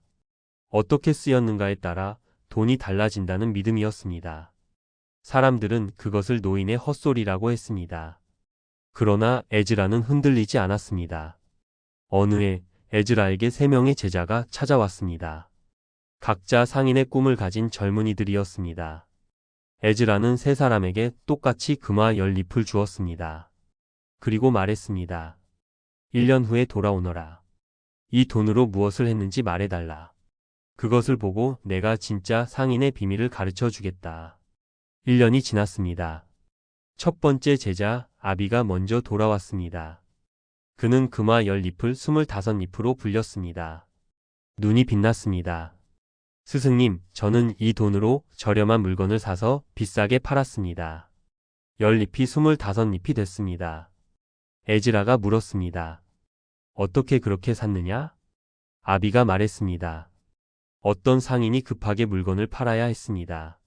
어떻게 쓰였는가에 따라 돈이 달라진다는 믿음이었습니다. 사람들은 그것을 노인의 헛소리라고 했습니다. 그러나 에즈라는 흔들리지 않았습니다. 어느 해 에즈라에게 3명의 제자가 찾아왔습니다. 각자 상인의 꿈을 가진 젊은이들이었습니다. 에즈라는 3사람에게 똑같이 금화 10잎을 주었습니다. 그리고 말했습니다. 1년 후에 돌아오너라. 이 돈으로 무엇을 했는지 말해달라. 그것을 보고 내가 진짜 상인의 비밀을 가르쳐 주겠다. 1년이 지났습니다. 첫 번째 제자 아비가 먼저 돌아왔습니다. 그는 금화 10잎을 25잎으로 불렸습니다. 눈이 빛났습니다. 스승님, 저는 이 돈으로 저렴한 물건을 사서 비싸게 팔았습니다. 10잎이 25잎이 됐습니다. 에즈라가 물었습니다. 어떻게 그렇게 샀느냐? 아비가 말했습니다. 어떤 상인이 급하게 물건을 팔아야 했습니다.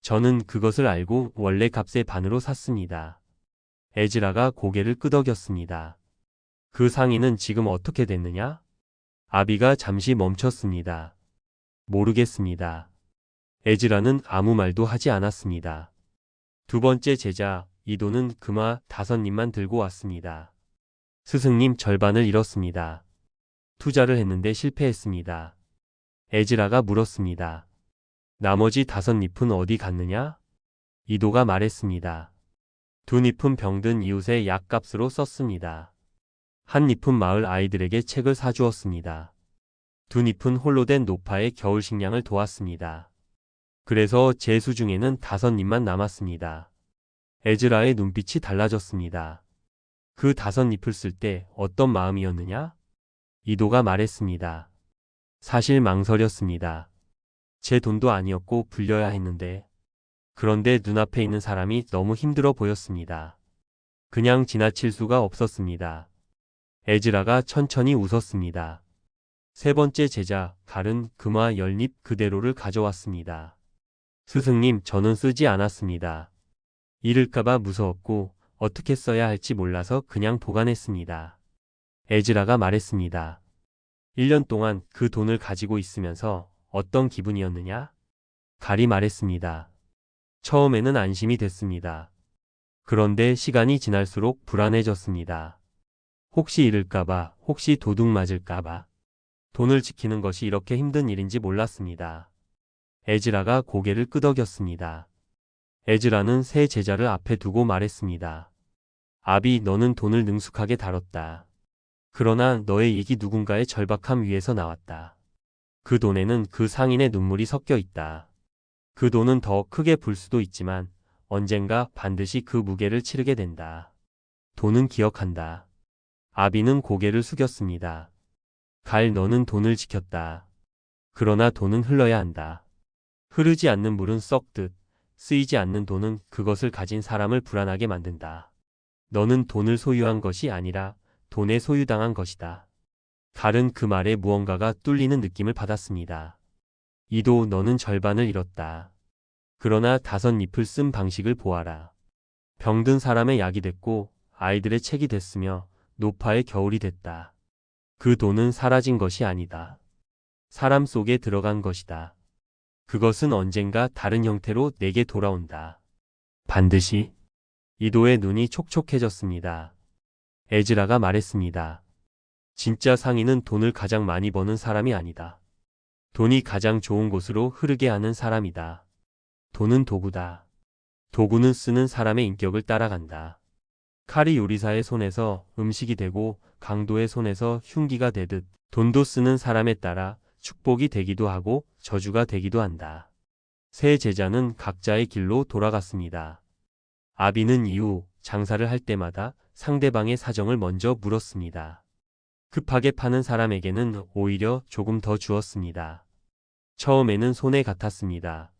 저는 그것을 알고 원래 값의 반으로 샀습니다. 에즈라가 고개를 끄덕였습니다. 그 상인은 지금 어떻게 됐느냐? 아비가 잠시 멈췄습니다. 모르겠습니다. 에즈라는 아무 말도 하지 않았습니다. 두 번째 제자 이도는 금화 5잎만 들고 왔습니다. 스승님, 절반을 잃었습니다. 투자를 했는데 실패했습니다. 에즈라가 물었습니다. 나머지 5잎은 어디 갔느냐? 이도가 말했습니다. 2잎은 병든 이웃의 약값으로 썼습니다. 1잎은 마을 아이들에게 책을 사주었습니다. 2잎은 홀로 된 노파의 겨울 식량을 도왔습니다. 그래서 제 수중에는 5잎만 남았습니다. 에즈라의 눈빛이 달라졌습니다. 그 5잎을 쓸 때 어떤 마음이었느냐? 이도가 말했습니다. 사실 망설였습니다. 제 돈도 아니었고 불려야 했는데. 그런데 눈앞에 있는 사람이 너무 힘들어 보였습니다. 그냥 지나칠 수가 없었습니다. 에즈라가 천천히 웃었습니다. 세 번째 제자 갈은 금화 10잎 그대로를 가져왔습니다. 스승님, 저는 쓰지 않았습니다. 잃을까봐 무서웠고 어떻게 써야 할지 몰라서 그냥 보관했습니다. 에즈라가 말했습니다. 1년 동안 그 돈을 가지고 있으면서 어떤 기분이었느냐? 갈이 말했습니다. 처음에는 안심이 됐습니다. 그런데 시간이 지날수록 불안해졌습니다. 혹시 잃을까봐, 혹시 도둑 맞을까봐. 돈을 지키는 것이 이렇게 힘든 일인지 몰랐습니다. 에즈라가 고개를 끄덕였습니다. 에즈라는 세 제자를 앞에 두고 말했습니다. 아비, 너는 돈을 능숙하게 다뤘다. 그러나 너의 이익이 누군가의 절박함 위에서 나왔다. 그 돈에는 그 상인의 눈물이 섞여 있다. 그 돈은 더 크게 불 수도 있지만 언젠가 반드시 그 무게를 치르게 된다. 돈은 기억한다. 아비는 고개를 숙였습니다. 갈, 너는 돈을 지켰다. 그러나 돈은 흘러야 한다. 흐르지 않는 물은 썩듯 쓰이지 않는 돈은 그것을 가진 사람을 불안하게 만든다. 너는 돈을 소유한 것이 아니라 돈에 소유당한 것이다. 갈은 그 말에 무언가가 뚫리는 느낌을 받았습니다. 이도, 너는 절반을 잃었다. 그러나 5잎을 쓴 방식을 보아라. 병든 사람의 약이 됐고 아이들의 책이 됐으며 노파의 겨울이 됐다. 그 돈은 사라진 것이 아니다. 사람 속에 들어간 것이다. 그것은 언젠가 다른 형태로 내게 돌아온다. 반드시. 이도의 눈이 촉촉해졌습니다. 에즈라가 말했습니다. 진짜 상인은 돈을 가장 많이 버는 사람이 아니다. 돈이 가장 좋은 곳으로 흐르게 하는 사람이다. 돈은 도구다. 도구는 쓰는 사람의 인격을 따라간다. 칼이 요리사의 손에서 음식이 되고 강도의 손에서 흉기가 되듯 돈도 쓰는 사람에 따라 축복이 되기도 하고 저주가 되기도 한다. 세 제자는 각자의 길로 돌아갔습니다. 아비는 이후 장사를 할 때마다 상대방의 사정을 먼저 물었습니다. 급하게 파는 사람에게는 오히려 조금 더 주었습니다. 처음에는 손해 같았습니다.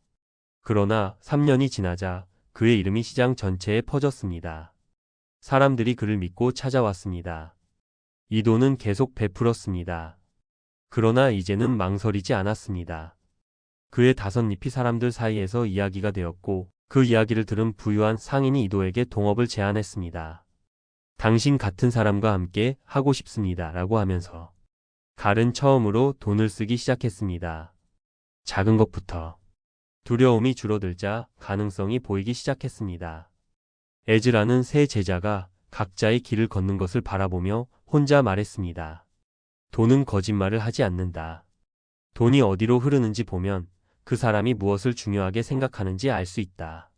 그러나 3년이 지나자 그의 이름이 시장 전체에 퍼졌습니다. 사람들이 그를 믿고 찾아왔습니다. 이도는 계속 베풀었습니다. 그러나 이제는 망설이지 않았습니다. 그의 다섯잎이 사람들 사이에서 이야기가 되었고 그 이야기를 들은 부유한 상인이 이도에게 동업을 제안했습니다. 당신 같은 사람과 함께 하고 싶습니다. 라고 하면서 칼은 처음으로 돈을 쓰기 시작했습니다. 작은 것부터. 두려움이 줄어들자 가능성이 보이기 시작했습니다. 에즈라는 세 제자가 각자의 길을 걷는 것을 바라보며 혼자 말했습니다. 돈은 거짓말을 하지 않는다. 돈이 어디로 흐르는지 보면 그 사람이 무엇을 중요하게 생각하는지 알 수 있다.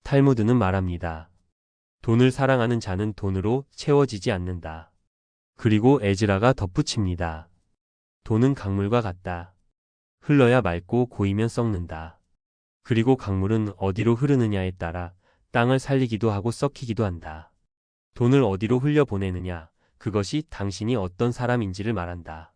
탈무드는 말합니다. 돈을 사랑하는 자는 돈으로 채워지지 않는다. 그리고 에즈라가 덧붙입니다. 돈은 강물과 같다. 흘러야 맑고 고이면 썩는다. 그리고 강물은 어디로 흐르느냐에 따라 땅을 살리기도 하고 썩히기도 한다. 돈을 어디로 흘려보내느냐, 그것이 당신이 어떤 사람인지를 말한다.